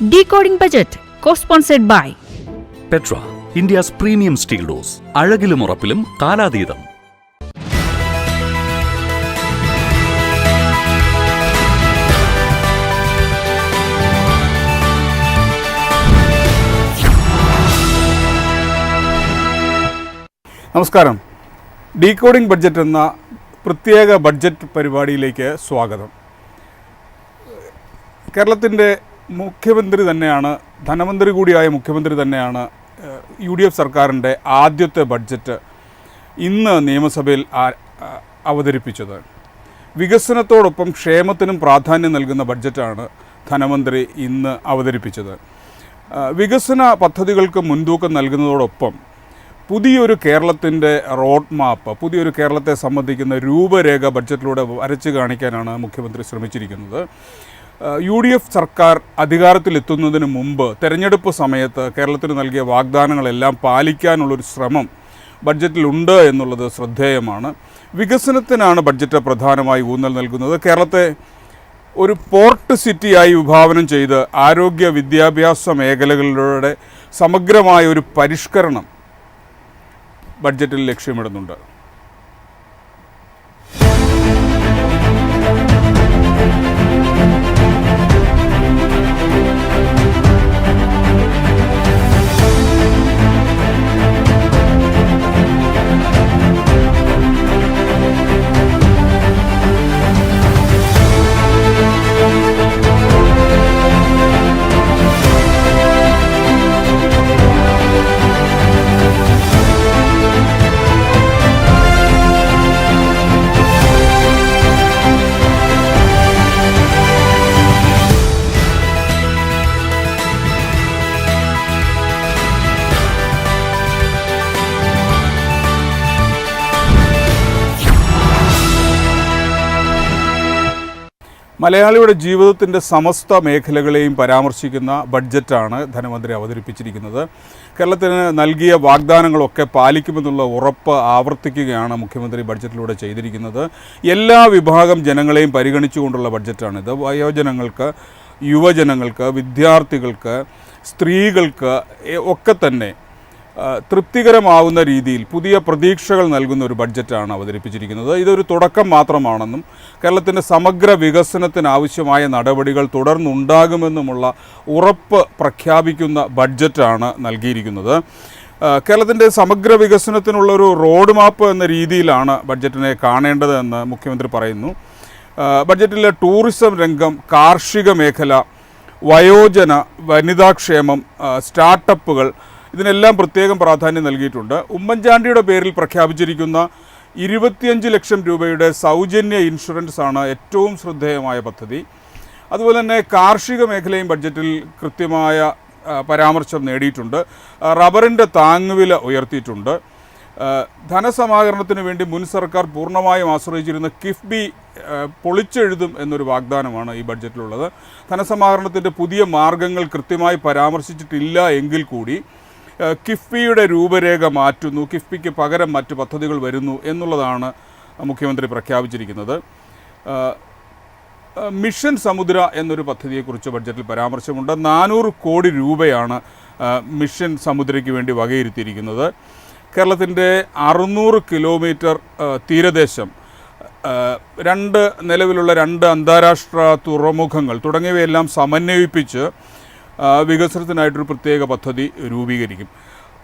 Decoding Budget, co-sponsored by Petra, India's premium steel doors. അഴകിലും ഉറപ്പിലും കാലാതീതം. നമസ്കാരം. Decoding budget എന്ന പ്രത്യേക ബഡ്ജറ്റ് പരിപാടിയിലേക്ക് സ്വാഗതം. കേരളത്തിൻ്റെ മുഖ്യമന്ത്രി തന്നെയാണ്, ധനമന്ത്രി കൂടിയായ മുഖ്യമന്ത്രി തന്നെയാണ് UDF സർക്കാരിൻ്റെ ആദ്യത്തെ ബഡ്ജറ്റ് ഇന്ന് നിയമസഭയിൽ അവതരിപ്പിച്ചത്. വികസനത്തോടൊപ്പം ക്ഷേമത്തിനും പ്രാധാന്യം നൽകുന്ന ബഡ്ജറ്റാണ് ധനമന്ത്രി ഇന്ന് അവതരിപ്പിച്ചത്. വികസന പദ്ധതികൾക്ക് മുൻതൂക്കം നൽകുന്നതോടൊപ്പം പുതിയൊരു കേരളത്തിൻ്റെ റോഡ് മാപ്പ്, പുതിയൊരു കേരളത്തെ സംബന്ധിക്കുന്ന രൂപരേഖ ബഡ്ജറ്റിലൂടെ വരച്ച് കാണിക്കാനാണ് മുഖ്യമന്ത്രി ശ്രമിച്ചിരിക്കുന്നത്. UDF സർക്കാർ അധികാരത്തിലെത്തുന്നതിന് മുമ്പ് തെരഞ്ഞെടുപ്പ് സമയത്ത് കേരളത്തിന് നൽകിയ വാഗ്ദാനങ്ങളെല്ലാം പാലിക്കാനുള്ളൊരു ശ്രമം ബഡ്ജറ്റിലുണ്ട് എന്നുള്ളത് ശ്രദ്ധേയമാണ്. വികസനത്തിനാണ് ബഡ്ജറ്റ് പ്രധാനമായി ഊന്നൽ നൽകുന്നത്. കേരളത്തെ ഒരു പോർട്ട് സിറ്റിയായി വിഭാവനം ചെയ്ത് ആരോഗ്യ വിദ്യാഭ്യാസ മേഖലകളിലൂടെ സമഗ്രമായ ഒരു പരിഷ്കരണം ബഡ്ജറ്റിൽ ലക്ഷ്യമിടുന്നുണ്ട്. മലയാളിയുടെ ജീവിതത്തിൻ്റെ സമസ്ത മേഖലകളെയും പരാമർശിക്കുന്ന ബഡ്ജറ്റാണ് ധനമന്ത്രി അവതരിപ്പിച്ചിരിക്കുന്നത്. കേരളത്തിന് നൽകിയ വാഗ്ദാനങ്ങളൊക്കെ പാലിക്കുമെന്നുള്ള ഉറപ്പ് ആവർത്തിക്കുകയാണ് മുഖ്യമന്ത്രി ബഡ്ജറ്റിലൂടെ ചെയ്തിരിക്കുന്നത്. എല്ലാ വിഭാഗം ജനങ്ങളെയും പരിഗണിച്ചുകൊണ്ടുള്ള ബഡ്ജറ്റാണിത്. വയോജനങ്ങൾക്ക്, യുവജനങ്ങൾക്ക്, വിദ്യാർത്ഥികൾക്ക്, സ്ത്രീകൾക്ക് ഒക്കെ തന്നെ തൃപ്തികരമാവുന്ന രീതിയിൽ പുതിയ പ്രതീക്ഷകൾ നൽകുന്ന ഒരു ബഡ്ജറ്റാണ് അവതരിപ്പിച്ചിരിക്കുന്നത്. ഇതൊരു തുടക്കം മാത്രമാണെന്നും കേരളത്തിൻ്റെ സമഗ്ര വികസനത്തിനാവശ്യമായ നടപടികൾ തുടർന്നുണ്ടാകുമെന്നുമുള്ള ഉറപ്പ് പ്രഖ്യാപിക്കുന്ന ബഡ്ജറ്റാണ് നൽകിയിരിക്കുന്നത്. കേരളത്തിൻ്റെ സമഗ്ര വികസനത്തിനുള്ളൊരു റോഡ് മാപ്പ് എന്ന രീതിയിലാണ് ബഡ്ജറ്റിനെ കാണേണ്ടതെന്ന് മുഖ്യമന്ത്രി പറയുന്നു. ബഡ്ജറ്റിലെ ടൂറിസം രംഗം, കാർഷിക മേഖല, വയോജന വനിതാക്ഷേമം, സ്റ്റാർട്ടപ്പുകൾ ഇതിനെല്ലാം പ്രത്യേകം പ്രാധാന്യം നൽകിയിട്ടുണ്ട്. ഉമ്മൻചാണ്ടിയുടെ പേരിൽ പ്രഖ്യാപിച്ചിരിക്കുന്ന 25 ലക്ഷം രൂപയുടെ സൗജന്യ ഇൻഷുറൻസ് ആണ് ഏറ്റവും ശ്രദ്ധേയമായ പദ്ധതി. അതുപോലെ തന്നെ കാർഷിക മേഖലയും ബഡ്ജറ്റിൽ കൃത്യമായ പരാമർശം നേടിയിട്ടുണ്ട്. റബ്ബറിൻ്റെ താങ്ങുവില ഉയർത്തിയിട്ടുണ്ട്. ധനസമാഹരണത്തിന് വേണ്ടി മുൻ സർക്കാർ പൂർണ്ണമായും ആശ്രയിച്ചിരുന്ന കിഫ്ബി പൊളിച്ചെഴുതും എന്നൊരു വാഗ്ദാനമാണ് ഈ ബഡ്ജറ്റിലുള്ളത്. ധനസമാഹരണത്തിൻ്റെ പുതിയ മാർഗങ്ങൾ കൃത്യമായി പരാമർശിച്ചിട്ടില്ല എങ്കിൽ കൂടി കിഫ്ബിയുടെ രൂപരേഖ മാറ്റുന്നു, കിഫ്ബിക്ക് പകരം മറ്റ് പദ്ധതികൾ വരുന്നു എന്നുള്ളതാണ് മുഖ്യമന്ത്രി പ്രഖ്യാപിച്ചിരിക്കുന്നത്. മിഷൻ സമുദ്ര എന്നൊരു പദ്ധതിയെക്കുറിച്ച് ബഡ്ജറ്റിൽ പരാമർശമുണ്ട്. 400 കോടി രൂപയാണ് മിഷൻ സമുദ്രയ്ക്ക് വേണ്ടി വകയിരുത്തിയിരിക്കുന്നത്. കേരളത്തിൻ്റെ 600 കിലോമീറ്റർ തീരദേശം, നിലവിലുള്ള 2 അന്താരാഷ്ട്ര തുറമുഖങ്ങൾ തുടങ്ങിയവയെല്ലാം സമന്വയിപ്പിച്ച് വികസനത്തിനായിട്ടൊരു പ്രത്യേക പദ്ധതി രൂപീകരിക്കും.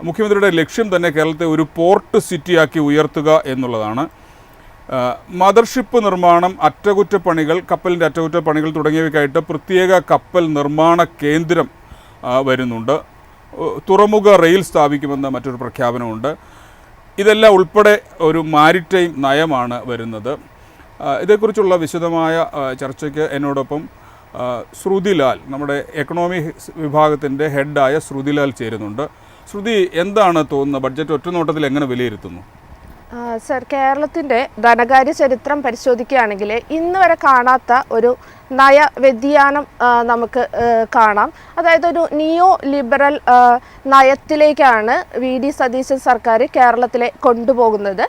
മുഖ്യമന്ത്രിയുടെ ലക്ഷ്യം തന്നെ കേരളത്തെ ഒരു പോർട്ട് സിറ്റിയാക്കി ഉയർത്തുക എന്നുള്ളതാണ്. മദർഷിപ്പ് നിർമ്മാണം, അറ്റകുറ്റപ്പണികൾ, കപ്പലിൻ്റെ അറ്റകുറ്റപ്പണികൾ തുടങ്ങിയവയ്ക്കായിട്ട് പ്രത്യേക കപ്പൽ നിർമ്മാണ കേന്ദ്രം വരുന്നുണ്ട്. തുറമുഖ റെയിൽ സ്ഥാപിക്കുമെന്ന മറ്റൊരു പ്രഖ്യാപനമുണ്ട്. ഇതെല്ലാം ഉൾപ്പെടെ ഒരു മാരിടൈം നയമാണ് വരുന്നത്. ഇതേക്കുറിച്ചുള്ള വിശദമായ ചർച്ചയ്ക്ക് എന്നോടൊപ്പം ശ്രുതിലാൽ, നമ്മുടെ എക്കണോമിക്സ് വിഭാഗത്തിൻ്റെ ഹെഡായ ശ്രുതിലാൽ ചേരുന്നുണ്ട്. ശ്രുതി, എന്താണ് തോന്നുന്നത്? ബഡ്ജറ്റ് ഒറ്റനോട്ടത്തിൽ എങ്ങനെ വിലയിരുത്തുന്നു? സർ, കേരളത്തിൻ്റെ ധനകാര്യ ചരിത്രം പരിശോധിക്കുകയാണെങ്കിൽ ഇന്ന് വരെ കാണാത്ത ഒരു നയ വ്യതിയാനം നമുക്ക് കാണാം. അതായത് ഒരു നിയോ ലിബറൽ നയത്തിലേക്കാണ് VD സതീശൻ സർക്കാർ കേരളത്തിലെ കൊണ്ടുപോകുന്നത്.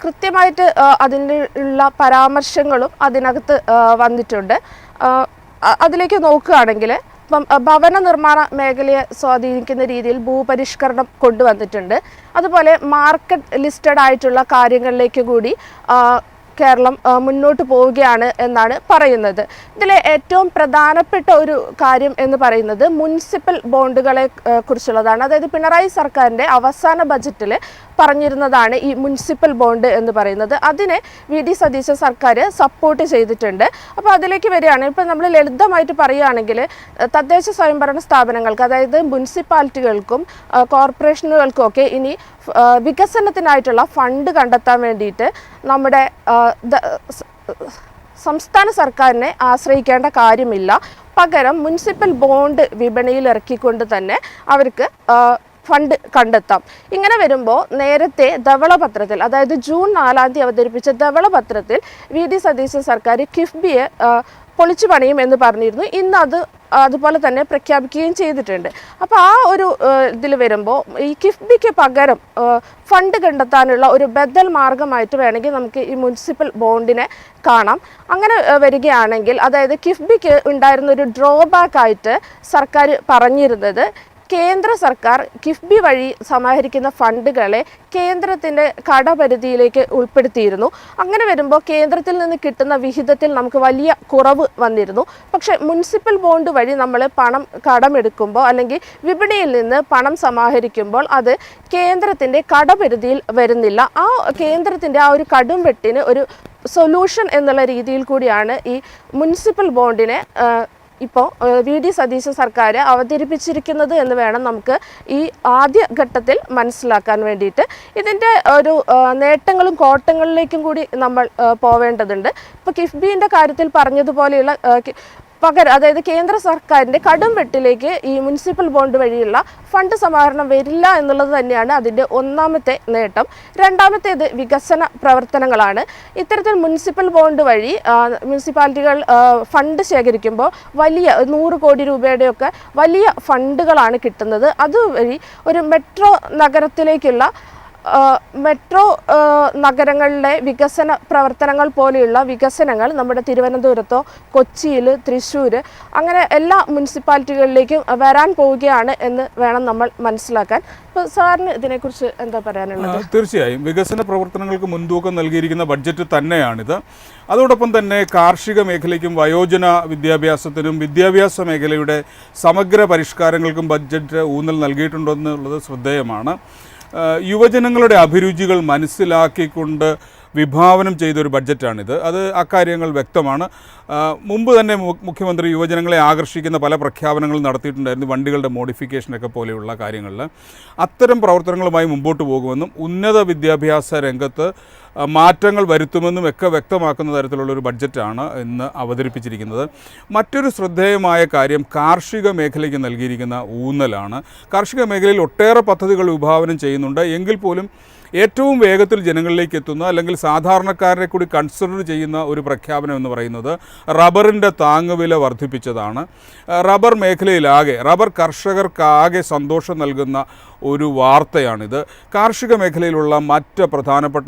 കൃത്യമായിട്ട് അതിനുള്ള പരാമർശങ്ങളും അതിനകത്ത് വന്നിട്ടുണ്ട്. അതിലേക്ക് നോക്കുകയാണെങ്കിൽ ഇപ്പം ഭവന നിർമ്മാണ മേഖലയെ സ്വാധീനിക്കുന്ന രീതിയിൽ ഭൂപരിഷ്കരണം കൊണ്ടുവന്നിട്ടുണ്ട്. അതുപോലെ മാർക്കറ്റ് ലിസ്റ്റഡ് ആയിട്ടുള്ള കാര്യങ്ങളിലേക്ക് കൂടി കേരളം മുന്നോട്ട് പോവുകയാണ് എന്നാണ് പറയുന്നത്. ഇതിലെ ഏറ്റവും പ്രധാനപ്പെട്ട ഒരു കാര്യം എന്ന് പറയുന്നത് മുനിസിപ്പൽ ബോണ്ടുകളെ കുറിച്ചുള്ളതാണ്. അതായത് പിണറായി സർക്കാരിൻ്റെ അവസാന ബജറ്റിൽ പറഞ്ഞിരുന്നതാണ് ഈ മുനിസിപ്പൽ ബോണ്ട് എന്ന് പറയുന്നത്. അതിനെ വി.ഡി. സതീശൻ സർക്കാർ സപ്പോർട്ട് ചെയ്തിട്ടുണ്ട്. അപ്പോൾ അതിലേക്ക് വരികയാണ്. ഇപ്പോൾ നമ്മൾ ലളിതമായിട്ട് പറയുകയാണെങ്കിൽ തദ്ദേശ സ്വയംഭരണ സ്ഥാപനങ്ങൾക്ക്, അതായത് മുനിസിപ്പാലിറ്റികൾക്കും കോർപ്പറേഷനുകൾക്കും ഒക്കെ ഇനി വികസനത്തിനായിട്ടുള്ള ഫണ്ട് കണ്ടെത്താൻ വേണ്ടിയിട്ട് നമ്മുടെ സംസ്ഥാന സർക്കാരിനെ ആശ്രയിക്കേണ്ട കാര്യമില്ല. പകരം മുനിസിപ്പൽ ബോണ്ട് വിപണിയിൽ ഇറക്കിക്കൊണ്ട് തന്നെ അവർക്ക് ഫണ്ട് കണ്ടെത്താം. ഇങ്ങനെ വരുമ്പോൾ നേരത്തെ ധവളപത്രത്തിൽ, അതായത് ജൂൺ 4 അവതരിപ്പിച്ച ധവളപത്രത്തിൽ വി.ഡി. സതീശൻ സർക്കാർ കിഫ്ബിയെ പൊളിച്ചു പണിയും എന്ന് പറഞ്ഞിരുന്നു. ഇന്ന് അതുപോലെ തന്നെ പ്രഖ്യാപിക്കുകയും ചെയ്തിട്ടുണ്ട്. അപ്പോൾ ആ ഒരു ഇതിൽ വരുമ്പോൾ ഈ കിഫ്ബിക്ക് പകരം ഫണ്ട് കണ്ടെത്താനുള്ള ഒരു ബദൽ മാർഗമായിട്ട് വേണമെങ്കിൽ നമുക്ക് ഈ മുനിസിപ്പൽ ബോണ്ടിനെ കാണാം. അങ്ങനെ വരികയാണെങ്കിൽ, അതായത് കിഫ്ബിക്ക് ഉണ്ടായിരുന്ന ഒരു ഡ്രോബാക്ക് ആയിട്ട് സർക്കാർ പറഞ്ഞിരുന്നത്, കേന്ദ്ര സർക്കാർ കിഫ്ബി വഴി സമാഹരിക്കുന്ന ഫണ്ടുകളെ കേന്ദ്രത്തിൻ്റെ കടപരിധിയിലേക്ക് ഉൾപ്പെടുത്തിയിരുന്നു. അങ്ങനെ വരുമ്പോൾ കേന്ദ്രത്തിൽ നിന്ന് കിട്ടുന്ന വിഹിതത്തിൽ നമുക്ക് വലിയ കുറവ് വന്നിരുന്നു. പക്ഷേ മുനിസിപ്പൽ ബോണ്ട് വഴി നമ്മൾ പണം കടമെടുക്കുമ്പോൾ അല്ലെങ്കിൽ വിപണിയിൽ നിന്ന് പണം സമാഹരിക്കുമ്പോൾ അത് കേന്ദ്രത്തിൻ്റെ കടപരിധിയിൽ വരുന്നില്ല. ആ കേന്ദ്രത്തിൻ്റെ ആ ഒരു കടും വെട്ടിന് ഒരു സൊല്യൂഷൻ എന്നുള്ള രീതിയിൽ കൂടിയാണ് ഈ മുനിസിപ്പൽ ബോണ്ടിനെ ഇപ്പോൾ വി.ഡി. സതീശൻ സർക്കാർ അവതരിപ്പിച്ചിരിക്കുന്നത് എന്ന് വേണം നമുക്ക് ഈ ആദ്യ ഘട്ടത്തിൽ മനസ്സിലാക്കാൻ വേണ്ടിയിട്ട്. ഇതിൻ്റെ ഒരു നേട്ടങ്ങളും കോട്ടങ്ങളിലേക്കും കൂടി നമ്മൾ പോവേണ്ടതുണ്ട്. ഇപ്പോൾ കിഫ്ബിൻ്റെ കാര്യത്തിൽ പറഞ്ഞതുപോലെയുള്ള പകരം, അതായത് കേന്ദ്ര സർക്കാരിൻ്റെ കടും വെട്ടിലേക്ക് ഈ മുനിസിപ്പൽ ബോണ്ട് വഴിയുള്ള ഫണ്ട് സമാഹരണം വരില്ല എന്നുള്ളത് തന്നെയാണ് അതിൻ്റെ ഒന്നാമത്തെ നേട്ടം. രണ്ടാമത്തേത് വികസന പ്രവർത്തനങ്ങളാണ്. ഇത്തരത്തിൽ മുനിസിപ്പൽ ബോണ്ട് വഴി മുനിസിപ്പാലിറ്റികൾ ഫണ്ട് ശേഖരിക്കുമ്പോൾ വലിയ 100 കോടി രൂപയുടെയൊക്കെ വലിയ ഫണ്ടുകളാണ് കിട്ടുന്നത്. അതുവഴി ഒരു മെട്രോ നഗരത്തിലേക്കുള്ള മെട്രോ നഗരങ്ങളിലെ വികസന പ്രവർത്തനങ്ങൾ പോലെയുള്ള വികസനങ്ങൾ നമ്മുടെ തിരുവനന്തപുരത്തോ കൊച്ചിയിൽ, തൃശ്ശൂർ, അങ്ങനെ എല്ലാ മുനിസിപ്പാലിറ്റികളിലേക്കും വരാൻ പോവുകയാണ് എന്ന് വേണം നമ്മൾ മനസ്സിലാക്കാൻ. ഇപ്പോൾ സാറിന് ഇതിനെക്കുറിച്ച് എന്താ പറയാനുള്ളത്? തീർച്ചയായും വികസന പ്രവർത്തനങ്ങൾക്ക് മുൻതൂക്കം നൽകിയിരിക്കുന്ന ബഡ്ജറ്റ് തന്നെയാണിത്. അതോടൊപ്പം തന്നെ കാർഷിക മേഖലയ്ക്കും വയോജന വിദ്യാഭ്യാസത്തിനും വിദ്യാഭ്യാസ മേഖലയുടെ സമഗ്ര പരിഷ്കാരങ്ങൾക്കും ബഡ്ജറ്റ് ഊന്നൽ നൽകിയിട്ടുണ്ടെന്നുള്ളത് ശ്രദ്ധേയമാണ്. യുവജനങ്ങളുടെ അഭിരുചികൾ മനസ്സിലാക്കിക്കൊണ്ട് വിഭാവനം ചെയ്തൊരു ബഡ്ജറ്റാണിത്. അത് അക്കാര്യങ്ങൾ വ്യക്തമാണ്. മുമ്പ് തന്നെ മുഖ്യമന്ത്രി യുവജനങ്ങളെ ആകർഷിക്കുന്ന പല പ്രഖ്യാപനങ്ങൾ നടത്തിയിട്ടുണ്ടായിരുന്നു, വണ്ടികളുടെ മോഡിഫിക്കേഷനൊക്കെ പോലെയുള്ള കാര്യങ്ങളിൽ. അത്തരം പ്രവർത്തനങ്ങളുമായി മുമ്പോട്ട് പോകുമെന്നും ഉന്നത വിദ്യാഭ്യാസ രംഗത്ത് മാറ്റങ്ങൾ വരുത്തുമെന്നും ഒക്കെ വ്യക്തമാക്കുന്ന തരത്തിലുള്ളൊരു ബഡ്ജറ്റാണ് ഇന്ന് അവതരിപ്പിച്ചിരിക്കുന്നത്. മറ്റൊരു ശ്രദ്ധേയമായ കാര്യം കാർഷിക മേഖലയ്ക്ക് നൽകിയിരിക്കുന്ന ഊന്നലാണ്. കാർഷിക മേഖലയിൽ ഒട്ടേറെ പദ്ധതികൾ വിഭാവനം ചെയ്യുന്നുണ്ട്. എങ്കിൽ പോലും ഏറ്റവും വേഗത്തിൽ ജനങ്ങളിലേക്ക് എത്തുന്ന, അല്ലെങ്കിൽ സാധാരണക്കാരനെ കൂടി കൺസിഡർ ചെയ്യുന്ന ഒരു പ്രഖ്യാപനം എന്ന് പറയുന്നത് റബ്ബറിൻ്റെ താങ്ങുവില വർദ്ധിപ്പിച്ചതാണ്. റബ്ബർ മേഖലയിലാകെ, റബ്ബർ കർഷകർക്കാകെ സന്തോഷം നൽകുന്ന ഒരു വാർത്തയാണിത്. കാർഷിക മേഖലയിലുള്ള മറ്റ് പ്രധാനപ്പെട്ട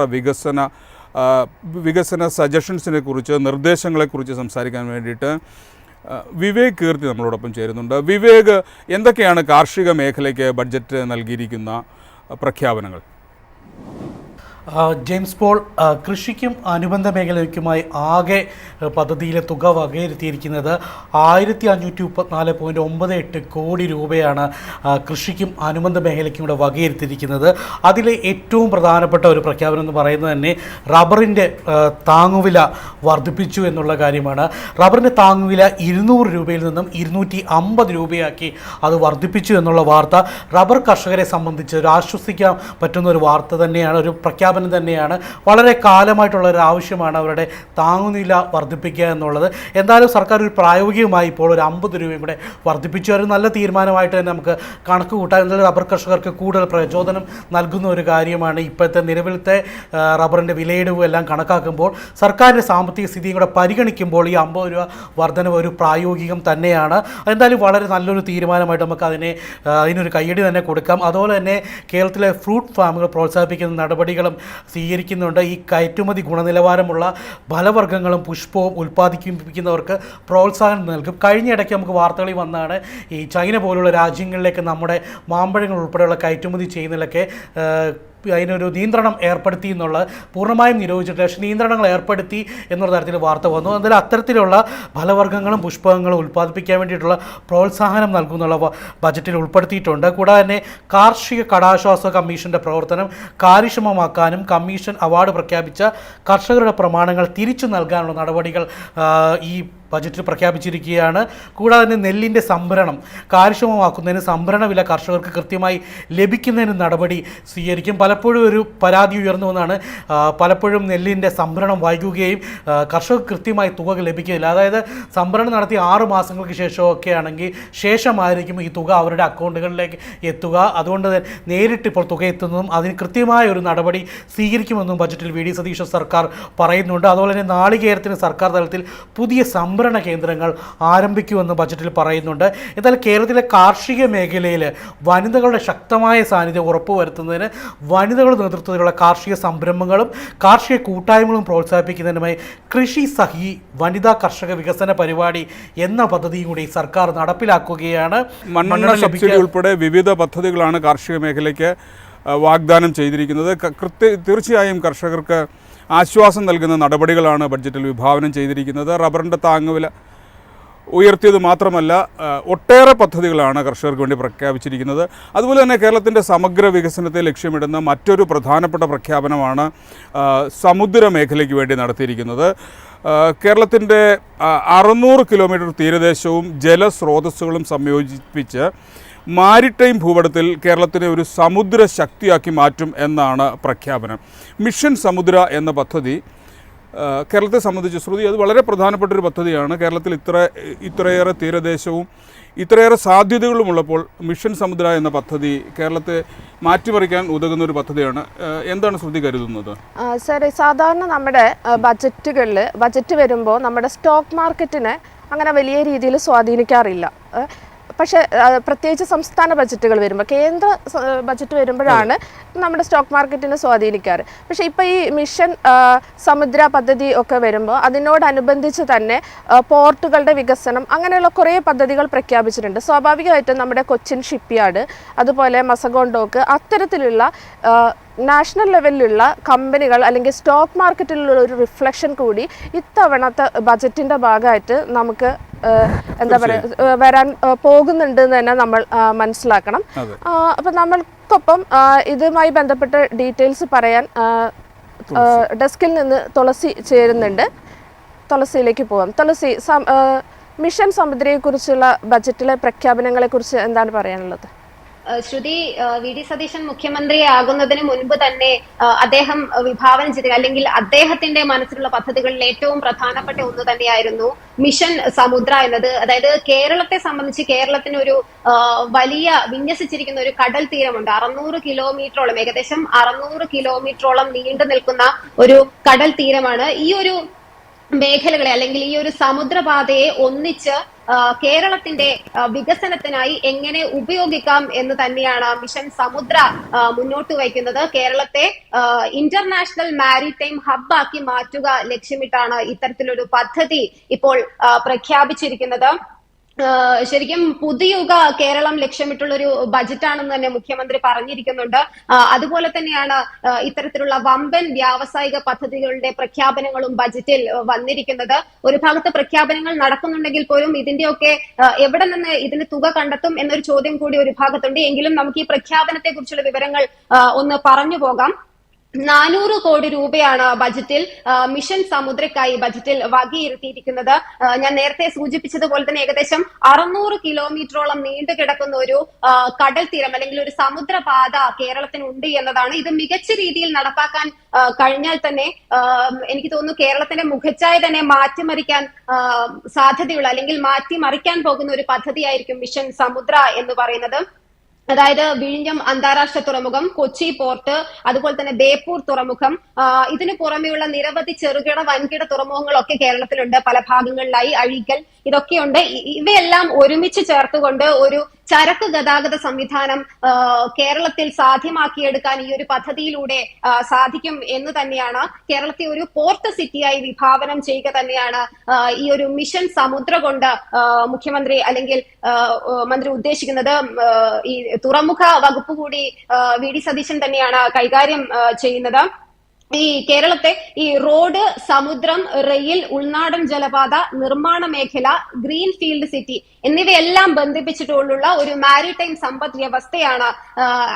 വികസന സജഷൻസിനെ കുറിച്ച്, നിർദ്ദേശങ്ങളെക്കുറിച്ച് സംസാരിക്കാൻ വേണ്ടിയിട്ട് വിവേക് കീർത്തി നമ്മളോടൊപ്പം ചേരുന്നുണ്ട്. വിവേക്, എന്തൊക്കെയാണ് കാർഷിക മേഖലയ്ക്ക് ബഡ്ജറ്റ് നൽകിയിരിക്കുന്ന പ്രഖ്യാപനങ്ങൾ? ജെയിംസ് പോൾ, കൃഷിക്കും അനുബന്ധ മേഖലയ്ക്കുമായി ആകെ പദ്ധതിയിലെ തുക വകയിരുത്തിയിരിക്കുന്നത് 1534.98 കോടി രൂപയാണ് കൃഷിക്കും അനുബന്ധ മേഖലയ്ക്കും കൂടെ വകയിരുത്തിയിരിക്കുന്നത്. അതിലെ ഏറ്റവും പ്രധാനപ്പെട്ട ഒരു പ്രഖ്യാപനം എന്ന് പറയുന്നത് തന്നെ റബ്ബറിൻ്റെ താങ്ങുവില വർദ്ധിപ്പിച്ചു എന്നുള്ള കാര്യമാണ്. റബ്ബറിൻ്റെ താങ്ങുവില 200 രൂപയിൽ നിന്നും 250 രൂപയാക്കി അത് വർദ്ധിപ്പിച്ചു എന്നുള്ള വാർത്ത റബ്ബർ കർഷകരെ സംബന്ധിച്ച് ഒരു ആശ്വസിക്കാൻ പറ്റുന്ന ഒരു വാർത്ത തന്നെയാണ്, ഒരു പ്രഖ്യാപനം തന്നെയാണ്. വളരെ കാലമായിട്ടുള്ള ഒരു ആവശ്യമാണ് അവരുടെ താങ്ങുവില വർദ്ധിപ്പിക്കുക എന്നുള്ളത്. എന്തായാലും സർക്കാർ ഒരു പ്രായോഗികമായി ഇപ്പോൾ ഒരു 50 രൂപയും കൂടെ വർദ്ധിപ്പിച്ചു. ഒരു നല്ല തീരുമാനമായിട്ട് തന്നെ നമുക്ക് കണക്ക് കൂട്ടാൻ. എന്തായാലും റബ്ബർ കർഷകർക്ക് കൂടുതൽ പ്രചോദനം നൽകുന്ന ഒരു കാര്യമാണ്. ഇപ്പോഴത്തെ നിലവിലത്തെ റബ്ബറിൻ്റെ വിലയിടിവ് എല്ലാം കണക്കാക്കുമ്പോൾ സർക്കാരിൻ്റെ സാമ്പത്തിക സ്ഥിതിയും കൂടെ പരിഗണിക്കുമ്പോൾ ഈ 50 രൂപ വർധനവ് ഒരു പ്രായോഗികം തന്നെയാണ്. എന്തായാലും വളരെ നല്ലൊരു തീരുമാനമായിട്ട് നമുക്ക് അതിനൊരു കയ്യടി തന്നെ കൊടുക്കാം. അതുപോലെ തന്നെ കേരളത്തിലെ ഫ്രൂട്ട് ഫാമുകൾ പ്രോത്സാഹിപ്പിക്കുന്ന നടപടികളും സ്വീകരിക്കുന്നുണ്ട്. ഈ കയറ്റുമതി ഗുണനിലവാരമുള്ള ഫലവർഗ്ഗങ്ങളും പുഷ്പവും ഉൽപ്പാദിപ്പിക്കുന്നവർക്ക് പ്രോത്സാഹനം നൽകും. കഴിഞ്ഞിടയ്ക്ക് നമുക്ക് വാർത്തകളിൽ വന്നാണ് ഈ ചൈന പോലുള്ള രാജ്യങ്ങളിലേക്ക് നമ്മുടെ മാമ്പഴങ്ങൾ ഉൾപ്പെടെയുള്ള കയറ്റുമതി ചെയ്യുന്നതിലൊക്കെ അതിനൊരു നിയന്ത്രണം ഏർപ്പെടുത്തി എന്നുള്ളത് പൂർണ്ണമായും നിരോധിച്ചിട്ടില്ല, പക്ഷേ നിയന്ത്രണങ്ങൾ ഏർപ്പെടുത്തി എന്നുള്ള തരത്തിൽ വാർത്ത വന്നു. എന്നാലും അത്തരത്തിലുള്ള ഫലവർഗ്ഗങ്ങളും പുഷ്പങ്ങളും ഉൽപ്പാദിപ്പിക്കാൻ വേണ്ടിയിട്ടുള്ള പ്രോത്സാഹനം നൽകുന്നുള്ള ബജറ്റിൽ ഉൾപ്പെടുത്തിയിട്ടുണ്ട്. കൂടാതെ തന്നെ കാർഷിക കടാശ്വാസ കമ്മീഷൻ്റെ പ്രവർത്തനം കാര്യക്ഷമമാക്കാനും കമ്മീഷൻ അവാർഡ് പ്രഖ്യാപിച്ച കർഷകരുടെ പ്രമാണങ്ങൾ തിരിച്ചു നൽകാനുള്ള നടപടികൾ ഈ ബജറ്റിൽ പ്രഖ്യാപിച്ചിരിക്കുകയാണ്. കൂടാതെ തന്നെ നെല്ലിൻ്റെ സംഭരണം കാര്യക്ഷമമാക്കുന്നതിന് സംഭരണ വില കർഷകർക്ക് കൃത്യമായി ലഭിക്കുന്നതിന് നടപടി സ്വീകരിക്കും. പലപ്പോഴും ഒരു പരാതി ഉയർന്നു വന്നാണ് പലപ്പോഴും നെല്ലിൻ്റെ സംഭരണം വൈകുകയും കർഷകർക്ക് കൃത്യമായി തുക ലഭിക്കുകയില്ല. അതായത് സംഭരണം നടത്തി 6 മാസങ്ങൾക്ക് ശേഷമൊക്കെ ആണെങ്കിൽ ശേഷമായിരിക്കും ഈ തുക അവരുടെ അക്കൗണ്ടുകളിലേക്ക് എത്തുക. അതുകൊണ്ട് നേരിട്ട് ഇപ്പോൾ തുക എത്തുന്നതും അതിന് കൃത്യമായ ഒരു നടപടി സ്വീകരിക്കുമെന്നും ബജറ്റിൽ വി ഡി സതീശൻ സർക്കാർ പറയുന്നുണ്ട്. അതുപോലെ തന്നെ നാളികേരത്തിന് സർക്കാർ തലത്തിൽ പുതിയ സംഭരണ കേന്ദ്രങ്ങൾ ആരംഭിക്കുമെന്ന് ബജറ്റിൽ പറയുന്നുണ്ട്. എന്നാൽ കേരളത്തിലെ കാർഷിക മേഖലയിൽ വനിതകളുടെ ശക്തമായ സാന്നിധ്യം ഉറപ്പുവരുത്തുന്നതിന് വനിതകളുടെ നേതൃത്വത്തിലുള്ള കാർഷിക സംരംഭങ്ങളും കാർഷിക കൂട്ടായ്മകളും പ്രോത്സാഹിപ്പിക്കുന്നതിനുമായി കൃഷി സഖി വനിതാ കർഷക വികസന പരിപാടി എന്ന പദ്ധതിയും കൂടി സർക്കാർ നടപ്പിലാക്കുകയാണ്. മണ്ണെണ്ണ സബ്സിഡി ഉൾപ്പെടെ വിവിധ പദ്ധതികളാണ് കാർഷിക മേഖലയ്ക്ക് വാഗ്ദാനം ചെയ്തിരിക്കുന്നത്. തീർച്ചയായും കർഷകർക്ക് ആശ്വാസം നൽകുന്ന നടപടികളാണ് ബഡ്ജറ്റിൽ വിഭാവനം ചെയ്തിരിക്കുന്നത്. റബ്ബറിൻ്റെ താങ്ങുവില ഉയർത്തിയത് മാത്രമല്ല ഒട്ടേറെ പദ്ധതികളാണ് കർഷകർക്ക് വേണ്ടി പ്രഖ്യാപിച്ചിരിക്കുന്നത്. അതുപോലെ തന്നെ കേരളത്തിൻ്റെ സമഗ്ര വികസനത്തെ ലക്ഷ്യമിടുന്ന മറ്റൊരു പ്രധാനപ്പെട്ട പ്രഖ്യാപനമാണ് സമുദ്ര മേഖലയ്ക്ക് വേണ്ടി നടത്തിയിരിക്കുന്നത്. കേരളത്തിൻ്റെ 600 കിലോമീറ്റർ തീരദേശവും ജലസ്രോതസ്സുകളും സംയോജിപ്പിച്ച് മാരിടൈം ഭൂപടത്തിൽ കേരളത്തിനെ ഒരു സമുദ്ര ശക്തിയാക്കി മാറ്റും എന്നാണ് പ്രഖ്യാപനം. മിഷൻ സമുദ്ര എന്ന പദ്ധതി കേരളത്തെ സംബന്ധിച്ച് ശ്രുതി അത് വളരെ പ്രധാനപ്പെട്ടൊരു പദ്ധതിയാണ്. കേരളത്തിൽ ഇത്രയേറെ തീരദേശവും ഇത്രയേറെ സാധ്യതകളുമുള്ളപ്പോൾ മിഷൻ സമുദ്ര എന്ന പദ്ധതി കേരളത്തെ മാറ്റിമറിക്കാൻ ഉതകുന്ന ഒരു പദ്ധതിയാണ്. എന്താണ് ശ്രുതി കരുതുന്നത്? സാർ, സാധാരണ നമ്മുടെ ബജറ്റ് വരുമ്പോൾ നമ്മുടെ സ്റ്റോക്ക് മാർക്കറ്റിനെ അങ്ങനെ വലിയ രീതിയിൽ സ്വാധീനിക്കാറില്ല. പക്ഷേ പ്രത്യേകിച്ച് സംസ്ഥാന ബജറ്റുകൾ വരുമ്പോൾ, കേന്ദ്ര ബജറ്റ് വരുമ്പോഴാണ് നമ്മുടെ സ്റ്റോക്ക് മാർക്കറ്റിനെ സ്വാധീനിക്കാറ്. പക്ഷേ ഇപ്പോൾ ഈ മിഷൻ സമുദ്ര പദ്ധതി ഒക്കെ വരുമ്പോൾ അതിനോടനുബന്ധിച്ച് തന്നെ പോർട്ടുകളുടെ വികസനം അങ്ങനെയുള്ള കുറേ പദ്ധതികൾ പ്രഖ്യാപിച്ചിട്ടുണ്ട്. സ്വാഭാവികമായിട്ടും നമ്മുടെ കൊച്ചിൻ ഷിപ്പ്യാർഡ്, അതുപോലെ മസഗോൺ-ഡോക്ക്, അത്തരത്തിലുള്ള നാഷണൽ ലെവലിലുള്ള കമ്പനികൾ അല്ലെങ്കിൽ സ്റ്റോക്ക് മാർക്കറ്റിലുള്ള ഒരു റിഫ്ലക്ഷൻ കൂടി ഇത്തവണത്തെ ബജറ്റിൻ്റെ ഭാഗമായിട്ട് നമുക്ക് എന്താ പറയുക വരാൻ പോകുന്നുണ്ട് എന്ന് തന്നെ നമ്മൾ മനസ്സിലാക്കണം. അപ്പം നമ്മൾക്കൊപ്പം ഇതുമായി ബന്ധപ്പെട്ട ഡീറ്റെയിൽസ് പറയാൻ ഡെസ്കിൽ നിന്ന് തുളസി ചേരുന്നുണ്ട്. തുളസിയിലേക്ക് പോകാം. തുളസി, മിഷൻ സമുദ്രയെക്കുറിച്ചുള്ള ബജറ്റിലെ പ്രഖ്യാപനങ്ങളെക്കുറിച്ച് എന്താണ് പറയാനുള്ളത്? ശ്രുതി, വി ഡി സതീശൻ മുഖ്യമന്ത്രിയാകുന്നതിന് മുൻപ് തന്നെ അദ്ദേഹം വിഭാവനം ചെയ്ത അല്ലെങ്കിൽ അദ്ദേഹത്തിന്റെ മനസ്സിലുള്ള പദ്ധതികളിൽ ഏറ്റവും പ്രധാനപ്പെട്ട ഒന്ന് തന്നെയായിരുന്നു മിഷൻ സമുദ്ര എന്നത്. അതായത് കേരളത്തെ സംബന്ധിച്ച് കേരളത്തിന് ഒരു വലിയ വിന്യസിച്ചിരിക്കുന്ന ഒരു കടൽ തീരമുണ്ട്. 600 കിലോമീറ്ററോളം, ഏകദേശം 600 കിലോമീറ്ററോളം നീണ്ടു നിൽക്കുന്ന ഒരു കടൽ തീരമാണ്. ഈ ഒരു മേഖലകളെ അല്ലെങ്കിൽ ഈ ഒരു സമുദ്രപാതയെ ഒന്നിച്ച് കേരളത്തിന്റെ വികസനത്തിനായി എങ്ങനെ ഉപയോഗിക്കാം എന്ന് തന്നെയാണ് മിഷൻ സമുദ്ര മുന്നോട്ട് വയ്ക്കുന്നത്. കേരളത്തെ ഇന്റർനാഷണൽ മാരിടൈം ഹബ്ബാക്കി മാറ്റുക ലക്ഷ്യമിട്ടാണ് ഇത്തരത്തിലൊരു പദ്ധതി ഇപ്പോൾ പ്രഖ്യാപിച്ചിരിക്കുന്നത്. ശരിക്കും പുതുയുഗ കേരളം ലക്ഷ്യമിട്ടുള്ള ഒരു ബജറ്റാണെന്ന് തന്നെ മുഖ്യമന്ത്രി പറഞ്ഞിരിക്കുന്നുണ്ട്. അതുപോലെ തന്നെയാണ് ഇത്തരത്തിലുള്ള വമ്പൻ വ്യാവസായിക പദ്ധതികളുടെ പ്രഖ്യാപനങ്ങളും ബജറ്റിൽ വന്നിരിക്കുന്നത്. ഒരു ഭാഗത്ത് പ്രഖ്യാപനങ്ങൾ നടക്കുന്നുണ്ടെങ്കിൽ പോലും ഇതിന്റെയൊക്കെ എവിടെ നിന്ന് ഇതിന് തുക കണ്ടെത്തും എന്നൊരു ചോദ്യം കൂടി ഒരു ഭാഗത്തുണ്ട്. എങ്കിലും നമുക്ക് ഈ പ്രഖ്യാപനത്തെ കുറിച്ചുള്ള വിവരങ്ങൾ ഒന്ന് പറഞ്ഞു പോകാം. 400 കോടി രൂപയാണ് ബജറ്റിൽ മിഷൻ സമുദ്രക്കായി ബജറ്റിൽ വകയിരുത്തിയിരിക്കുന്നത്. ഞാൻ നേരത്തെ സൂചിപ്പിച്ചതുപോലെ തന്നെ ഏകദേശം 600 കിലോമീറ്ററോളം നീണ്ടു കിടക്കുന്ന ഒരു കടൽ തീരം അല്ലെങ്കിൽ ഒരു സമുദ്രപാത കേരളത്തിനുണ്ട് എന്നതാണ്. ഇത് മികച്ച രീതിയിൽ നടപ്പാക്കാൻ കഴിഞ്ഞാൽ തന്നെ എനിക്ക് തോന്നുന്നു കേരളത്തിന്റെ മുഖച്ഛായ തന്നെ മാറ്റിമറിക്കാൻ സാധ്യതയുള്ള അല്ലെങ്കിൽ മാറ്റിമറിക്കാൻ പോകുന്ന ഒരു പദ്ധതിയായിരിക്കും മിഷൻ സമുദ്ര എന്ന് പറയുന്നത്. അതായത് വിഴിഞ്ഞം അന്താരാഷ്ട്ര തുറമുഖം, കൊച്ചി പോർട്ട്, അതുപോലെ തന്നെ ബേപ്പൂർ തുറമുഖം, ഇതിനു പുറമെയുള്ള നിരവധി ചെറുകിട വൻകിട തുറമുഖങ്ങളൊക്കെ കേരളത്തിലുണ്ട്. പല ഭാഗങ്ങളിലായി അഴീക്കൽ, ഇതൊക്കെയുണ്ട്. ഇവയെല്ലാം ഒരുമിച്ച് ചേർത്തുകൊണ്ട് ഒരു ചരക്ക് ഗതാഗത സംവിധാനം കേരളത്തിൽ സാധ്യമാക്കിയെടുക്കാൻ ഈ ഒരു പദ്ധതിയിലൂടെ സാധിക്കും എന്ന് തന്നെയാണ്. കേരളത്തെ ഒരു പോർട്ട് സിറ്റിയായി വിഭാവനം ചെയ്യുക തന്നെയാണ് ഈ ഒരു മിഷൻ സമുദ്ര കൊണ്ട് മുഖ്യമന്ത്രി അല്ലെങ്കിൽ മന്ത്രി ഉദ്ദേശിക്കുന്നത്. ഈ തുറമുഖ വകുപ്പ് കൂടി വി ഡി സതീശൻ തന്നെയാണ് കൈകാര്യം ചെയ്യുന്നത്. ഈ കേരളത്തെ ഈ റോഡ്, സമുദ്രം, റെയിൽ, ഉൾനാടൻ ജലപാത, നിർമ്മാണ മേഖല, ഗ്രീൻ ഫീൽഡ് സിറ്റി എന്നിവയെല്ലാം ബന്ധിപ്പിച്ചിട്ടുള്ള ഒരു മാരിടൈം സമ്പദ് വ്യവസ്ഥയാണ്.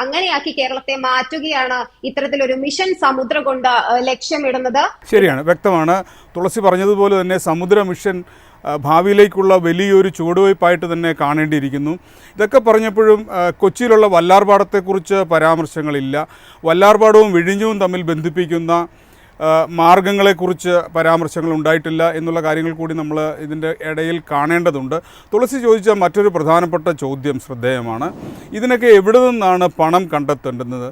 അങ്ങനെയാക്കി കേരളത്തെ മാറ്റുകയാണ് ഇത്തരത്തിലൊരു മിഷൻ സമുദ്ര കൊണ്ട് ലക്ഷ്യമിടുന്നത്. ശരിയാണ്, വ്യക്തമാണ്. തുളസി പറഞ്ഞതുപോലെ തന്നെ സമുദ്ര മിഷൻ ഭാവിയിലേക്കുള്ള വലിയൊരു ചുവടുവയ്പ്പായിട്ട് തന്നെ കാണേണ്ടിയിരിക്കുന്നു. ഇതൊക്കെ പറഞ്ഞപ്പോഴും കൊച്ചിയിലുള്ള വല്ലാർപാടത്തെക്കുറിച്ച് പരാമർശങ്ങളില്ല. വല്ലാർപാടവും വിഴിഞ്ഞവും തമ്മിൽ ബന്ധിപ്പിക്കുന്ന മാർഗങ്ങളെക്കുറിച്ച് പരാമർശങ്ങൾ ഉണ്ടായിട്ടില്ല എന്നുള്ള കാര്യങ്ങൾ കൂടി നമ്മൾ ഇതിൻ്റെ ഇടയിൽ കാണേണ്ടതുണ്ട്. തുളസി ചോദിച്ച മറ്റൊരു പ്രധാനപ്പെട്ട ചോദ്യം ശ്രദ്ധേയമാണ്. ഇതിനൊക്കെ എവിടെ നിന്നാണ് പണം കണ്ടെത്തേണ്ടുന്നത്?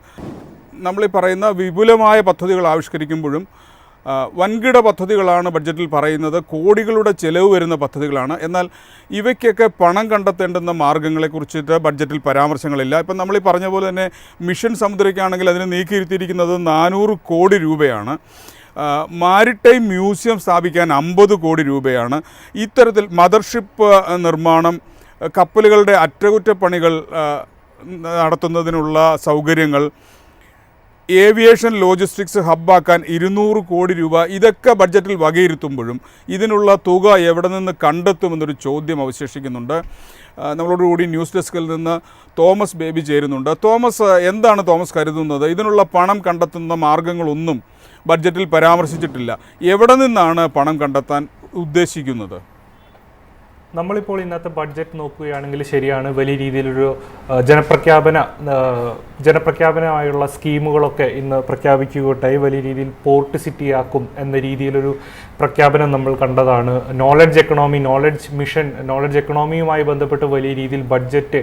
നമ്മളീ പറയുന്ന വിപുലമായ പദ്ധതികൾ ആവിഷ്കരിക്കുമ്പോഴും വൻകിട പദ്ധതികളാണ് ബഡ്ജറ്റിൽ പറയുന്നത്, കോടികളുടെ ചെലവ് വരുന്ന പദ്ധതികളാണ്. എന്നാൽ ഇവയ്ക്കൊക്കെ പണം കണ്ടെത്തേണ്ടുന്ന മാർഗ്ഗങ്ങളെക്കുറിച്ചിട്ട് ബഡ്ജറ്റിൽ പരാമർശങ്ങളില്ല. ഇപ്പം നമ്മൾ ഈ പറഞ്ഞ പോലെ തന്നെ മിഷൻ സമുദ്രയ്ക്കാണെങ്കിൽ അതിന് നീക്കിയിരുത്തിയിരിക്കുന്നത് 400 കോടി രൂപയാണ്. മാരിടൈം മ്യൂസിയം സ്ഥാപിക്കാൻ 50 കോടി രൂപയാണ്. ഇത്തരത്തിൽ മദർഷിപ്പ് നിർമ്മാണം, കപ്പലുകളുടെ അറ്റകുറ്റപ്പണികൾ നടത്തുന്നതിനുള്ള സൗകര്യങ്ങൾ, ഏവിയേഷൻ ലോജിസ്റ്റിക്സ് ഹബ്ബാക്കാൻ 200 കോടി രൂപ, ഇതൊക്കെ ബഡ്ജറ്റിൽ വകയിരുത്തുമ്പോഴും ഇതിനുള്ള തുക എവിടെ നിന്ന് കണ്ടെത്തുമെന്നൊരു ചോദ്യം അവശേഷിക്കുന്നുണ്ട്. നമ്മളോടുകൂടി ന്യൂസ് ഡെസ്കിൽ നിന്ന് തോമസ് ബേബി ചേരുന്നുണ്ട്. തോമസ്, എന്താണ് തോമസ് കരുതുന്നത്? ഇതിനുള്ള പണം കണ്ടെത്തുന്ന മാർഗങ്ങളൊന്നും ബഡ്ജറ്റിൽ പരാമർശിച്ചിട്ടില്ല. എവിടെ നിന്നാണ് പണം കണ്ടെത്താൻ ഉദ്ദേശിക്കുന്നത്? നമ്മളിപ്പോൾ ഇന്നത്തെ ബഡ്ജറ്റ് നോക്കുകയാണെങ്കിൽ ശരിയാണ്, വലിയ രീതിയിലൊരു ജനപ്രഖ്യാപനമായുള്ള സ്കീമുകളൊക്കെ ഇന്ന് പ്രഖ്യാപിക്കുകയുണ്ടായി. വലിയ രീതിയിൽ പോർട്ട് സിറ്റിയാക്കും എന്ന രീതിയിലൊരു പ്രഖ്യാപനം നമ്മൾ കണ്ടതാണ്. Knowledge economy, knowledge mission, knowledge എക്കണോമിയുമായി ബന്ധപ്പെട്ട് വലിയ രീതിയിൽ ബഡ്ജറ്റ്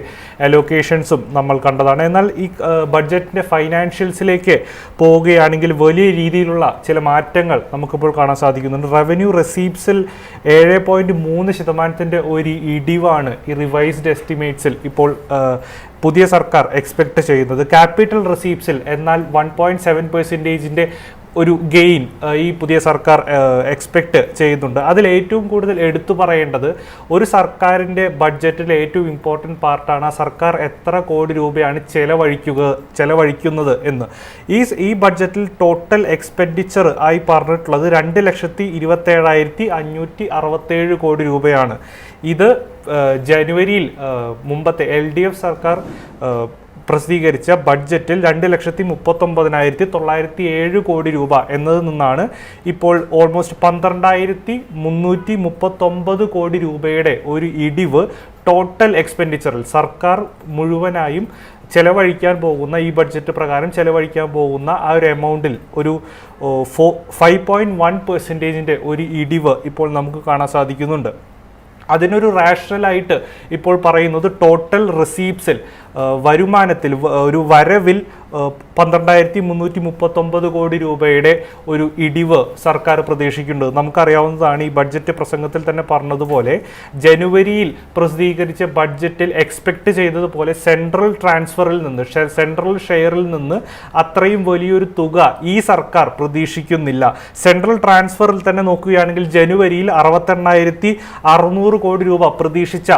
അലോക്കേഷൻസും നമ്മൾ കണ്ടതാണ്. എന്നാൽ ഈ ബഡ്ജറ്റിൻ്റെ ഫൈനാൻഷ്യൽസിലേക്ക് പോവുകയാണെങ്കിൽ വലിയ രീതിയിലുള്ള ചില മാറ്റങ്ങൾ നമുക്കിപ്പോൾ കാണാൻ സാധിക്കുന്നുണ്ട്. റവന്യൂ റെസീപ്റ്റ്സിൽ 7.3% ഒരു ഇടിവാണ് ഈ റിവൈസ്ഡ് എസ്റ്റിമേറ്റ്സിൽ ഇപ്പോൾ പുതിയ സർക്കാർ എക്സ്പെക്ട് ചെയ്യുന്നത്. ക്യാപിറ്റൽ റെസീപ്റ്റ്സിൽ എന്നാൽ 1.7% ഒരു ഗെയിൻ ഈ പുതിയ സർക്കാർ എക്സ്പെക്റ്റ് ചെയ്യുന്നുണ്ട്. അതിൽ ഏറ്റവും കൂടുതൽ എടുത്തു പറയേണ്ടത് ഒരു സർക്കാരിൻ്റെ ബഡ്ജറ്റിലെ ഏറ്റവും ഇമ്പോർട്ടൻറ്റ് പാർട്ടാണ് ആ സർക്കാർ എത്ര കോടി രൂപയാണ് ചെലവഴിക്കുന്നത് എന്ന്. ഈ ബഡ്ജറ്റിൽ ടോട്ടൽ എക്സ്പെൻഡിച്ചർ ആയി പറഞ്ഞിട്ടുള്ളത് 2,27,567 കോടി രൂപയാണ്. ഇത് ജനുവരിയിൽ മുമ്പത്തെ LDF സർക്കാർ പ്രസിദ്ധീകരിച്ച ബഡ്ജറ്റിൽ 2,39,907 കോടി രൂപ എന്നതിൽ നിന്നാണ് ഇപ്പോൾ ഓൾമോസ്റ്റ് 12,339 കോടി രൂപയുടെ ഒരു ഇടിവ് ടോട്ടൽ എക്സ്പെൻഡിച്ചറിൽ സർക്കാർ മുഴുവനായും ചെലവഴിക്കാൻ പോകുന്ന, ഈ ബഡ്ജറ്റ് പ്രകാരം ചെലവഴിക്കാൻ പോകുന്ന ആ ഒരു എമൗണ്ടിൽ ഒരു 5.1% ഒരു ഇടിവ് ഇപ്പോൾ നമുക്ക് കാണാൻ സാധിക്കുന്നുണ്ട്. അതിനൊരു റാഷണലായിട്ട് ഇപ്പോൾ പറയുന്നത് ടോട്ടൽ റെസീപ്റ്റ്സിൽ, വരുമാനത്തിൽ, ഒരു വരവിൽ 12,339 കോടി രൂപയുടെ ഒരു ഇടിവ് സർക്കാർ പ്രതീക്ഷിക്കുന്നുണ്ട്. നമുക്കറിയാവുന്നതാണ്, ഈ ബഡ്ജറ്റ് പ്രസംഗത്തിൽ തന്നെ പറഞ്ഞതുപോലെ ജനുവരിയിൽ പ്രസിദ്ധീകരിച്ച ബഡ്ജറ്റിൽ എക്സ്പെക്റ്റ് ചെയ്തതുപോലെ സെൻട്രൽ ട്രാൻസ്ഫറിൽ നിന്ന്, സെൻട്രൽ ഷെയറിൽ നിന്ന് അത്രയും വലിയൊരു തുക ഈ സർക്കാർ പ്രതീക്ഷിക്കുന്നില്ല. സെൻട്രൽ ട്രാൻസ്ഫറിൽ തന്നെ നോക്കുകയാണെങ്കിൽ ജനുവരിയിൽ 68,600 കോടി രൂപ പ്രതീക്ഷിച്ച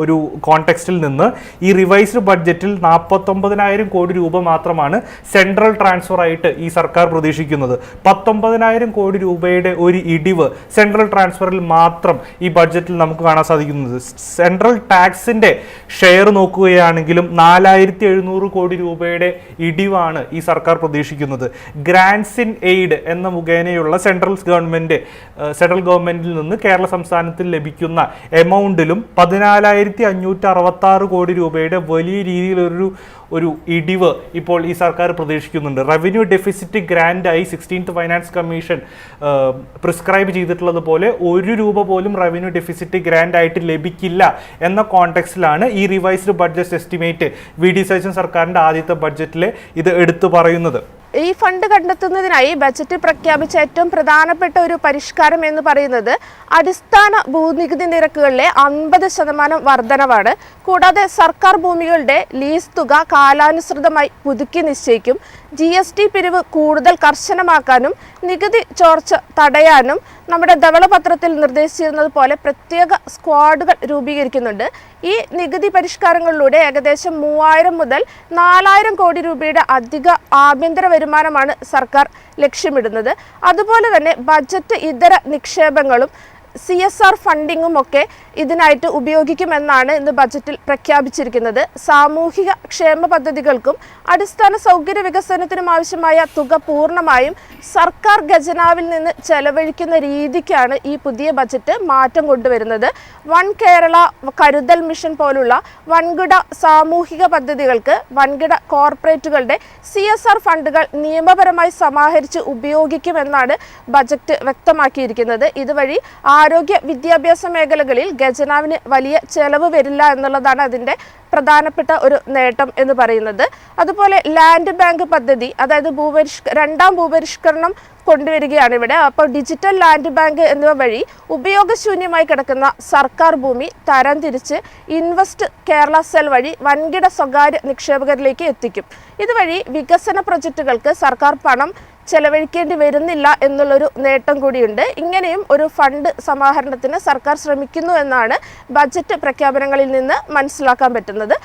ഒരു കോണ്ടെക്സ്റ്റിൽ നിന്ന് ഈ റിവൈസ്ഡ് ബഡ്ജറ്റിൽ 49,000 കോടി രൂപ മാത്രമാണ് സെൻട്രൽ ട്രാൻസ്ഫർ ആയിട്ട് ഈ സർക്കാർ പ്രതീക്ഷിക്കുന്നത്. 19,000 കോടി രൂപയുടെ ഒരു ഇടിവ് സെൻട്രൽ ട്രാൻസ്ഫറിൽ മാത്രം ഈ ബഡ്ജറ്റിൽ നമുക്ക് കാണാൻ സാധിക്കുന്നത്. സെൻട്രൽ ടാക്സിന്റെ ഷെയർ നോക്കുകയാണെങ്കിലും 4,700 കോടി രൂപയുടെ ഇടിവാണ് ഈ സർക്കാർ പ്രതീക്ഷിക്കുന്നത്. ഗ്രാൻഡ്സ് ഇൻ എയ്ഡ് എന്ന മുഖേനയുള്ള സെൻട്രൽ ഗവൺമെന്റിൽ നിന്ന് കേരള സംസ്ഥാനത്തിൽ ലഭിക്കുന്ന എമൗണ്ടിലും 14,566 കോടി രൂപയുടെ വലിയ രീതിയിലൊരു ഇടിവ് ഇപ്പോൾ ഈ സർക്കാർ പ്രതീക്ഷിക്കുന്നുണ്ട്. റവന്യൂ ഡെഫിസിറ്റ് ഗ്രാൻഡായി 16th ഫൈനാൻസ് കമ്മീഷൻ പ്രിസ്ക്രൈബ് ചെയ്തിട്ടുള്ളത് പോലെ 1 രൂപ പോലും റവന്യൂ ഡെഫിസിറ്റ് ഗ്രാൻഡ് ആയിട്ട് ലഭിക്കില്ല എന്ന കോണ്ടെക്സ്റ്റിലാണ് ഈ revised budget estimate V D Satheesan സർക്കാരിൻ്റെ ആദ്യത്തെ ബഡ്ജറ്റിൽ ഇത് എടുത്തു പറയുന്നത്. ഈ ഫണ്ട് കണ്ടെത്തുന്നതിനായി ബജറ്റിൽ പ്രഖ്യാപിച്ച ഏറ്റവും പ്രധാനപ്പെട്ട ഒരു പരിഷ്കാരം എന്ന് പറയുന്നത് അടിസ്ഥാന ഭൂനികുതി നിരക്കുകളിലെ 50% വർധനവാണ്. കൂടാതെ സർക്കാർ ഭൂമികളുടെ ലീസ് തുക കാലാനുസൃതമായി പുതുക്കി നിശ്ചയിക്കും. GST പിരിവ് കൂടുതൽ കർശനമാക്കാനും നികുതി ചോർച്ച തടയാനും നമ്മുടെ ധവളപത്രത്തിൽ നിർദ്ദേശിച്ചിരുന്നത് പോലെ പ്രത്യേക സ്ക്വാഡുകൾ രൂപീകരിക്കുന്നുണ്ട്. ഈ നികുതി പരിഷ്കാരങ്ങളിലൂടെ ഏകദേശം 3000 മുതൽ 4000 കോടി രൂപയുടെ അധിക ആഭ്യന്തര വരുമാനമാണ് സർക്കാർ ലക്ഷ്യമിടുന്നത്. അതുപോലെ തന്നെ ബജറ്റ് ഇതര നിക്ഷേപങ്ങളും CSR ഫണ്ടിങ്ങും ഒക്കെ ഇതിനായിട്ട് ഉപയോഗിക്കുമെന്നാണ് ഇന്ന് ബജറ്റിൽ പ്രഖ്യാപിച്ചിരിക്കുന്നത്. സാമൂഹിക ക്ഷേമ പദ്ധതികൾക്കും അടിസ്ഥാന സൗകര്യ വികസനത്തിനും ആവശ്യമായ തുക പൂർണ്ണമായും സർക്കാർ ഖജനാവിൽ നിന്ന് ചെലവഴിക്കുന്ന രീതിക്കാണ് ഈ പുതിയ ബജറ്റ് മാറ്റം കൊണ്ടുവരുന്നത്. വൺ കേരള കരുതൽ മിഷൻ പോലുള്ള വൻകിട സാമൂഹിക പദ്ധതികൾക്ക് വൻകിട കോർപ്പറേറ്റുകളുടെ CSR ഫണ്ടുകൾ നിയമപരമായി സമാഹരിച്ച് ഉപയോഗിക്കുമെന്നാണ് ബജറ്റ് വ്യക്തമാക്കിയിരിക്കുന്നത്. ഇതുവഴി ആരോഗ്യ വിദ്യാഭ്യാസ മേഖലകളിൽ ഖജനാവിന് വലിയ ചെലവ് വരില്ല എന്നുള്ളതാണ് അതിൻ്റെ പ്രധാനപ്പെട്ട ഒരു നേട്ടം എന്ന് പറയുന്നത്. അതുപോലെ ലാൻഡ് ബാങ്ക് പദ്ധതി, അതായത് രണ്ടാം ഭൂപരിഷ്കരണം കൊണ്ടുവരികയാണ് ഇവിടെ. അപ്പോൾ ഡിജിറ്റൽ ലാൻഡ് ബാങ്ക് എന്നിവ വഴി ഉപയോഗശൂന്യമായി കിടക്കുന്ന സർക്കാർ ഭൂമി തരംതിരിച്ച് ഇൻവെസ്റ്റ് കേരള സെൽ വഴി വൻകിട സ്വകാര്യ നിക്ഷേപകരിലേക്ക് എത്തിക്കും. ഇതുവഴി വികസന പ്രൊജക്റ്റുകൾക്ക് സർക്കാർ പണം ചെലവഴിക്കേണ്ടി വരുന്നില്ല എന്നുള്ളൊരു നേട്ടം കൂടിയുണ്ട്. ഇങ്ങനെയും ഒരു ഫണ്ട് സമാഹരണത്തിന് സർക്കാർ ശ്രമിക്കുന്നു എന്നാണ് ബജറ്റ് പ്രഖ്യാപനങ്ങളിൽ നിന്ന് മനസ്സിലാക്കാൻ പറ്റുന്നത്.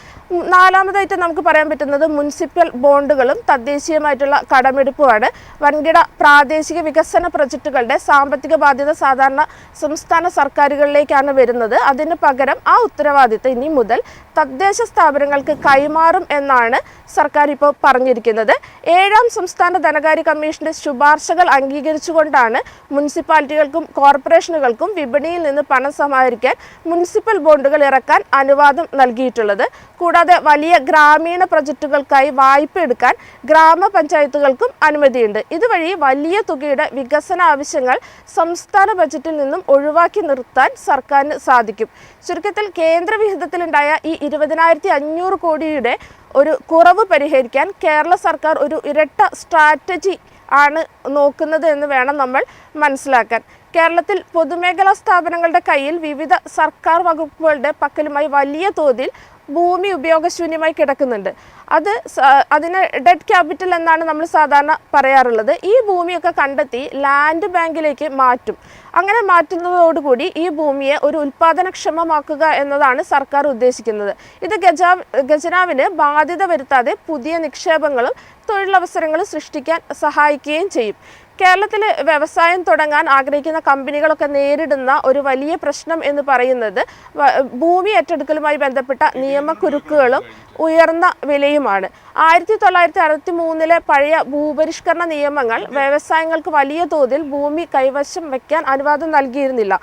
നാലാമതായിട്ട് നമുക്ക് പറയാൻ പറ്റുന്നത് മുനിസിപ്പൽ ബോണ്ടുകളും തദ്ദേശീയമായിട്ടുള്ള കടമെടുപ്പുമാണ്. വൻകിട പ്രാദേശിക വികസന പ്രൊജക്റ്റുകളുടെ സാമ്പത്തിക ബാധ്യത സാധാരണ സംസ്ഥാന സർക്കാരുകളിലേക്കാണ് വരുന്നത്. അതിന് പകരം ആ ഉത്തരവാദിത്തം ഇനി മുതൽ തദ്ദേശ സ്ഥാപനങ്ങൾക്ക് കൈമാറും എന്നാണ് സർക്കാർ ഇപ്പോൾ പറഞ്ഞിരിക്കുന്നത്. 7ാം സംസ്ഥാന ധനകാര്യ കമ്മീഷന്റെ ശുപാർശകൾ അംഗീകരിച്ചുകൊണ്ടാണ് മുനിസിപ്പാലിറ്റികൾക്കും കോർപ്പറേഷനുകൾക്കും വിപണിയിൽ നിന്ന് പണം സമാഹരിക്കാൻ മുനിസിപ്പൽ ബോണ്ടുകൾ ഇറക്കാൻ അനുവാദം നൽകിയിട്ടുള്ളത്. കൂടാതെ വലിയ ഗ്രാമീണ പ്രൊജക്റ്റുകൾക്കായി വായ്പ എടുക്കാൻ ഗ്രാമപഞ്ചായത്തുകൾക്കും അനുമതിയുണ്ട്. ഇതുവഴി വലിയ തുകയുടെ വികസന ആവശ്യങ്ങൾ സംസ്ഥാന ബജറ്റിൽ നിന്നും ഒഴിവാക്കി നിർത്താൻ സർക്കാരിന് സാധിക്കും. ചുരുക്കത്തിൽ കേന്ദ്ര വിഹിതത്തിലുണ്ടായ ഈ 20,500 കോടിയുടെ ഒരു കുറവ് പരിഹരിക്കാൻ കേരള സർക്കാർ ഒരു ഇരട്ട സ്ട്രാറ്റജി ആണ് നോക്കുന്നത് എന്ന് വേണം നമ്മൾ മനസ്സിലാക്കാൻ. കേരളത്തിൽ പൊതുമേഖലാ സ്ഥാപനങ്ങളുടെ കയ്യിൽ വിവിധ സർക്കാർ വകുപ്പുകളുടെ പക്കലുമായി വലിയ തോതിൽ ഭൂമി ഉപയോഗശൂന്യമായി കിടക്കുന്നുണ്ട്. അതിന് ഡെഡ് ക്യാപിറ്റൽ എന്നാണ് നമ്മൾ സാധാരണ പറയാറുള്ളത്. ഈ ഭൂമിയൊക്കെ കണ്ടെത്തി ലാൻഡ് ബാങ്കിലേക്ക് മാറ്റും. അങ്ങനെ മാറ്റുന്നതോടുകൂടി ഈ ഭൂമിയെ ഒരു ഉൽപാദനക്ഷമമാക്കുക എന്നതാണ് സർക്കാർ ഉദ്ദേശിക്കുന്നത്. ഇത് ഖജനാവിന് ബാധ്യത വരുത്താതെ പുതിയ നിക്ഷേപങ്ങളും തൊഴിലവസരങ്ങളും സൃഷ്ടിക്കാൻ സഹായിക്കുകയും ചെയ്യും. കേരളത്തിൽ വ്യവസായം തുടങ്ങാൻ ആഗ്രഹിക്കുന്ന കമ്പനികളൊക്കെ നേരിടുന്ന ഒരു വലിയ പ്രശ്നം എന്ന് പറയുന്നത് ഭൂമി ഏറ്റെടുക്കലുമായി ബന്ധപ്പെട്ട നിയമക്കുരുക്കുകളും ഉയർന്ന വിലയുമാണ്. 1963 പഴയ ഭൂപരിഷ്കരണ നിയമങ്ങൾ വ്യവസായങ്ങൾക്ക് വലിയ തോതിൽ ഭൂമി കൈവശം വയ്ക്കാൻ അനുവാദം നൽകിയിരുന്നില്ല.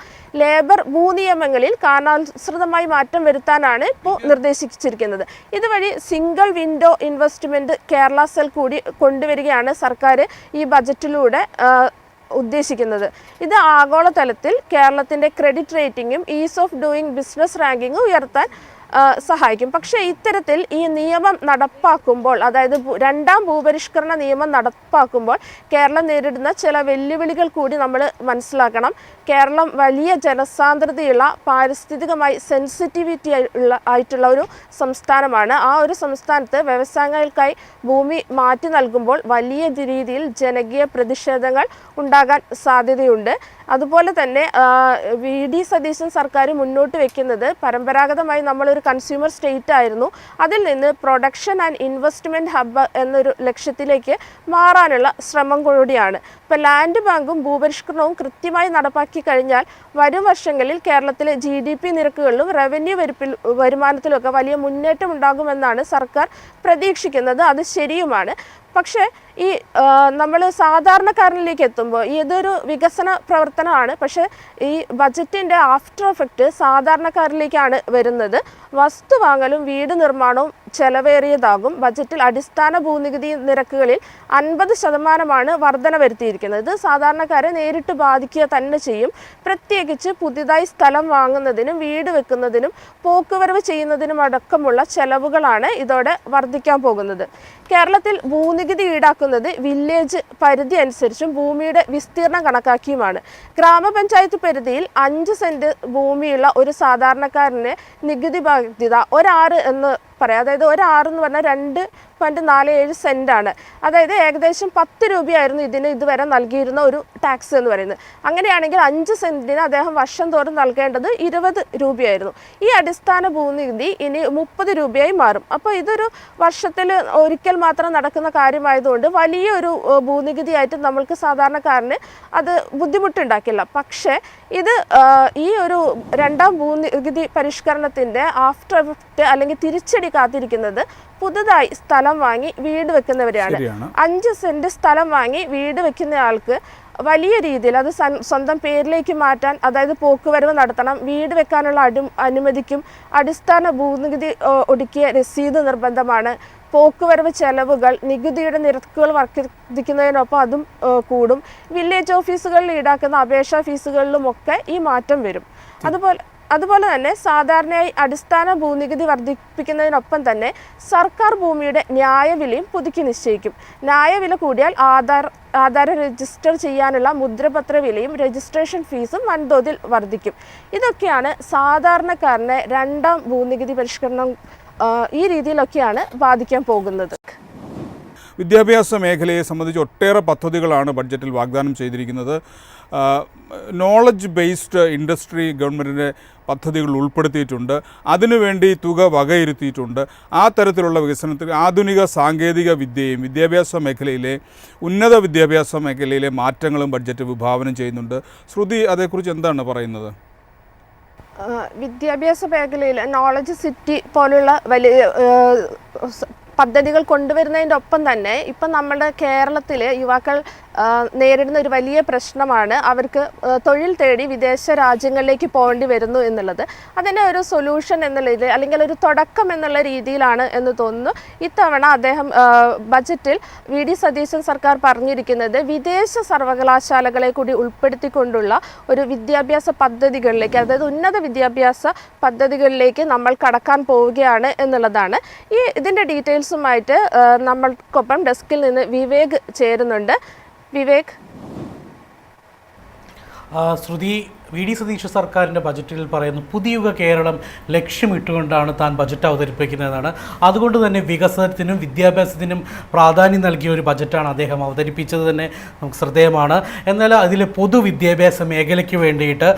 ലേബർ ഭൂനിയമങ്ങളിൽ കാലാനുസൃതമായി മാറ്റം വരുത്താനാണ് ഇപ്പോൾ നിർദ്ദേശിച്ചിരിക്കുന്നത്. ഇതുവഴി single window investment Kerala cell കൂടി കൊണ്ടുവരികയാണ് സർക്കാർ ഈ ബജറ്റിലൂടെ ഉദ്ദേശിക്കുന്നത്. ഇത് ആഗോളതലത്തിൽ കേരളത്തിൻ്റെ ക്രെഡിറ്റ് റേറ്റിംഗും ഈസ് ഓഫ് ഡൂയിങ് ബിസിനസ് റാങ്കിങ്ങും ഉയർത്താൻ സഹായിക്കും. പക്ഷേ ഇത്തരത്തിൽ ഈ നിയമം നടപ്പാക്കുമ്പോൾ, അതായത് രണ്ടാം ഭൂപരിഷ്കരണ നിയമം നടപ്പാക്കുമ്പോൾ കേരളം നേരിടുന്ന ചില വെല്ലുവിളികൾ കൂടി നമ്മൾ മനസ്സിലാക്കണം. കേരളം വലിയ ജനസാന്ദ്രതയുള്ള പാരിസ്ഥിതികമായി സെൻസിറ്റിവിറ്റി ആയിട്ടുള്ള ഒരു സംസ്ഥാനമാണ്. ആ ഒരു സംസ്ഥാനത്ത് വ്യവസായങ്ങൾക്കായി ഭൂമി മാറ്റി നൽകുമ്പോൾ വലിയ രീതിയിൽ ജനകീയ പ്രതിഷേധങ്ങൾ ഉണ്ടാകാൻ സാധ്യതയുണ്ട്. അതുപോലെ തന്നെ VD സതീശൻ സർക്കാർ മുന്നോട്ട് വയ്ക്കുന്നത് പരമ്പരാഗതമായി നമ്മളൊരു കൺസ്യൂമർ സ്റ്റേറ്റ് ആയിരുന്നു. അതിൽ നിന്ന് പ്രൊഡക്ഷൻ ആൻഡ് ഇൻവെസ്റ്റ്മെൻറ്റ് ഹബ്ബ് എന്നൊരു ലക്ഷ്യത്തിലേക്ക് മാറാനുള്ള ശ്രമം കൂടിയാണ്. ഇപ്പോൾ ലാൻഡ് ബാങ്കും ഭൂപരിഷ്കരണവും കൃത്യമായി നടപ്പാക്കി കഴിഞ്ഞാൽ വരും വർഷങ്ങളിൽ കേരളത്തിലെ GDP നിരക്കുകളിലും റവന്യൂ വരുമാനത്തിലുമൊക്കെ വലിയ മുന്നേറ്റം ഉണ്ടാകുമെന്നാണ് സർക്കാർ പ്രതീക്ഷിക്കുന്നത്. അത് ശരിയുമാണ്. പക്ഷേ ഈ നമ്മൾ സാധാരണക്കാരനിലേക്ക് എത്തുമ്പോൾ ഇതൊരു വികസന പ്രവർത്തനമാണ്. പക്ഷേ ഈ ബജറ്റിൻ്റെ ആഫ്റ്റർ എഫക്റ്റ് സാധാരണക്കാരിലേക്കാണ് വരുന്നത്. വസ്തു വാങ്ങലും വീട് നിർമ്മാണവും ചെലവേറിയതാകും. ബജറ്റിൽ അടിസ്ഥാന ഭൂനികുതി നിരക്കുകളിൽ 50% വർധന വരുത്തിയിരിക്കുന്നത്. ഇത് സാധാരണക്കാരെ നേരിട്ട് ബാധിക്കുക തന്നെ ചെയ്യും. പ്രത്യേകിച്ച് പുതിയതായി സ്ഥലം വാങ്ങുന്നതിനും വീട് വെക്കുന്നതിനും പോക്കുവരവ് ചെയ്യുന്നതിനും അടക്കമുള്ള ചെലവുകളാണ് ഇതോടെ വർദ്ധിക്കാൻ പോകുന്നത്. കേരളത്തിൽ ഭൂനികുതി ഈടാക്കുന്നത് വില്ലേജ് പരിധി അനുസരിച്ചും ഭൂമിയുടെ വിസ്തീർണം കണക്കാക്കിയുമാണ്. ഗ്രാമപഞ്ചായത്ത് പരിധിയിൽ 5 സെന്റ് ഭൂമിയുള്ള ഒരു സാധാരണക്കാരന് നികുതി ബാധ്യത 1 എന്ന് പറയാം. അതായത് 1 എന്ന് പറഞ്ഞാൽ 2.47 സെൻറ്റാണ്. അതായത് ഏകദേശം 10 രൂപയായിരുന്നു ഇതിന് ഇതുവരെ നൽകിയിരുന്ന ഒരു ടാക്സ് എന്ന് പറയുന്നത്. അങ്ങനെയാണെങ്കിൽ 5 സെൻറ്റിന് അദ്ദേഹം വർഷം തോറും നൽകേണ്ടത് 20 രൂപയായിരുന്നു. ഈ അടിസ്ഥാന ഭൂനികുതി ഇനി 30 രൂപയായി മാറും. അപ്പോൾ ഇതൊരു വർഷത്തിൽ ഒരിക്കൽ മാത്രം നടക്കുന്ന കാര്യമായതുകൊണ്ട് വലിയൊരു ഭൂനികുതിയായിട്ട് നമ്മൾക്ക് സാധാരണക്കാരന് അത് ബുദ്ധിമുട്ടുണ്ടാക്കില്ല. പക്ഷേ ഇത് ഈ ഒരു രണ്ടാം ഭൂനികുതി പരിഷ്കരണത്തിൻ്റെ ആഫ്റ്റർ എഫക്റ്റ് അല്ലെങ്കിൽ തിരിച്ചടി കാത്തിരിക്കുന്നത് പുതുതായി സ്ഥലം വാങ്ങി വീട് വെക്കുന്നവരെയാണ്. 5 സെന്റ് സ്ഥലം വാങ്ങി വീട് വെക്കുന്ന ആൾക്ക് വലിയ രീതിയിൽ അത് സ്വന്തം പേരിലേക്ക് മാറ്റാൻ, അതായത് പോക്കുവരവ് നടത്തണം, വീട് വെക്കാനുള്ള അനുമതിക്കും അടിസ്ഥാന ഭൂനികുതി ഒടുക്കിയ രസീത് നിർബന്ധമാണ്. പോക്കുവരവ് ചെലവുകൾ, നികുതിയുടെ നിരക്കുകൾ വർദ്ധിക്കുന്നതിനൊപ്പം അതും കൂടും. വില്ലേജ് ഓഫീസുകളിൽ ഈടാക്കുന്ന അപേക്ഷാ ഫീസുകളിലുമൊക്കെ ഈ മാറ്റം വരും. അതുപോലെ തന്നെ സാധാരണയായി അടിസ്ഥാന ഭൂനികുതി വർദ്ധിപ്പിക്കുന്നതിനൊപ്പം തന്നെ സർക്കാർ ഭൂമിയുടെ ന്യായവിലയും പുതുക്കി നിശ്ചയിക്കും. ന്യായവില കൂടിയാൽ ആധാര രജിസ്റ്റർ ചെയ്യാനുള്ള മുദ്രപത്ര വിലയും രജിസ്ട്രേഷൻ ഫീസും വൻതോതിൽ വർദ്ധിക്കും. ഇതൊക്കെയാണ് സാധാരണക്കാരനെ രണ്ടാം ഭൂനികുതി പരിഷ്കരണം ഈ രീതിയിലൊക്കെയാണ് ബാധിക്കാൻ പോകുന്നത്. വിദ്യാഭ്യാസ മേഖലയെ സംബന്ധിച്ച് ഒട്ടേറെ പദ്ധതികളാണ് ബഡ്ജറ്റിൽ വാഗ്ദാനം ചെയ്തിരിക്കുന്നത്. നോളജ് ബേസ്ഡ് ഇൻഡസ്ട്രി ഗവൺമെൻറ്റിൻ്റെ പദ്ധതികൾ ഉൾപ്പെടുത്തിയിട്ടുണ്ട്. അതിനുവേണ്ടി തുക വകയിരുത്തിയിട്ടുണ്ട്. ആ തരത്തിലുള്ള വികസനത്തിൽ ആധുനിക സാങ്കേതിക വിദ്യയും ഉന്നത വിദ്യാഭ്യാസ മേഖലയിലെ മാറ്റങ്ങളും ബഡ്ജറ്റ് വിഭാവനം ചെയ്യുന്നുണ്ട്. ശ്രുതി, അതേക്കുറിച്ച് എന്താണ് പറയുന്നത്? വിദ്യാഭ്യാസ മേഖലയിൽ നോളജ് സിറ്റി പോലുള്ള വലിയ പദ്ധതികൾ കൊണ്ടുവരുന്നതിൻ്റെ ഒപ്പം തന്നെ ഇപ്പം നമ്മുടെ കേരളത്തിലെ യുവാക്കൾ നേരിടുന്ന ഒരു വലിയ പ്രശ്നമാണ് അവർക്ക് തൊഴിൽ തേടി വിദേശ രാജ്യങ്ങളിലേക്ക് പോകേണ്ടി വരുന്നു എന്നുള്ളത്. അതിൻ്റെ ഒരു സൊല്യൂഷൻ എന്നുള്ള രീതിയിൽ അല്ലെങ്കിൽ ഒരു തുടക്കം എന്നുള്ള രീതിയിലാണ് എന്ന് തോന്നുന്നു ഇത്തവണ അദ്ദേഹം ബജറ്റിൽ VD സതീശൻ സർക്കാർ പറഞ്ഞിരിക്കുന്നത് വിദേശ സർവകലാശാലകളെ കൂടി ഉൾപ്പെടുത്തിക്കൊണ്ടുള്ള ഒരു വിദ്യാഭ്യാസ പദ്ധതികളിലേക്ക്, അതായത് ഉന്നത വിദ്യാഭ്യാസ പദ്ധതികളിലേക്ക് നമ്മൾ കടക്കാൻ പോവുകയാണ് എന്നുള്ളതാണ്. ഇതിൻ്റെ ഡീറ്റെയിൽസുമായിട്ട് നമ്മൾക്കൊപ്പം ഡെസ്കിൽ നിന്ന് വിവേക് ചേരുന്നുണ്ട്. വിവേക്, ശ്രുതി, VD സതീശ സർക്കാരിൻ്റെ ബജറ്റിൽ പറയുന്നു പുതിയുഗ കേരളം ലക്ഷ്യമിട്ടുകൊണ്ടാണ് താൻ ബജറ്റ് അവതരിപ്പിക്കുന്നതാണ്. അതുകൊണ്ട് തന്നെ വികസനത്തിനും വിദ്യാഭ്യാസത്തിനും പ്രാധാന്യം നൽകിയ ഒരു ബജറ്റാണ് അദ്ദേഹം അവതരിപ്പിച്ചത് തന്നെ നമുക്ക് ശ്രദ്ധേയമാണ്. എന്നാൽ അതിലെ പൊതുവിദ്യാഭ്യാസ മേഖലയ്ക്ക് വേണ്ടിയിട്ട്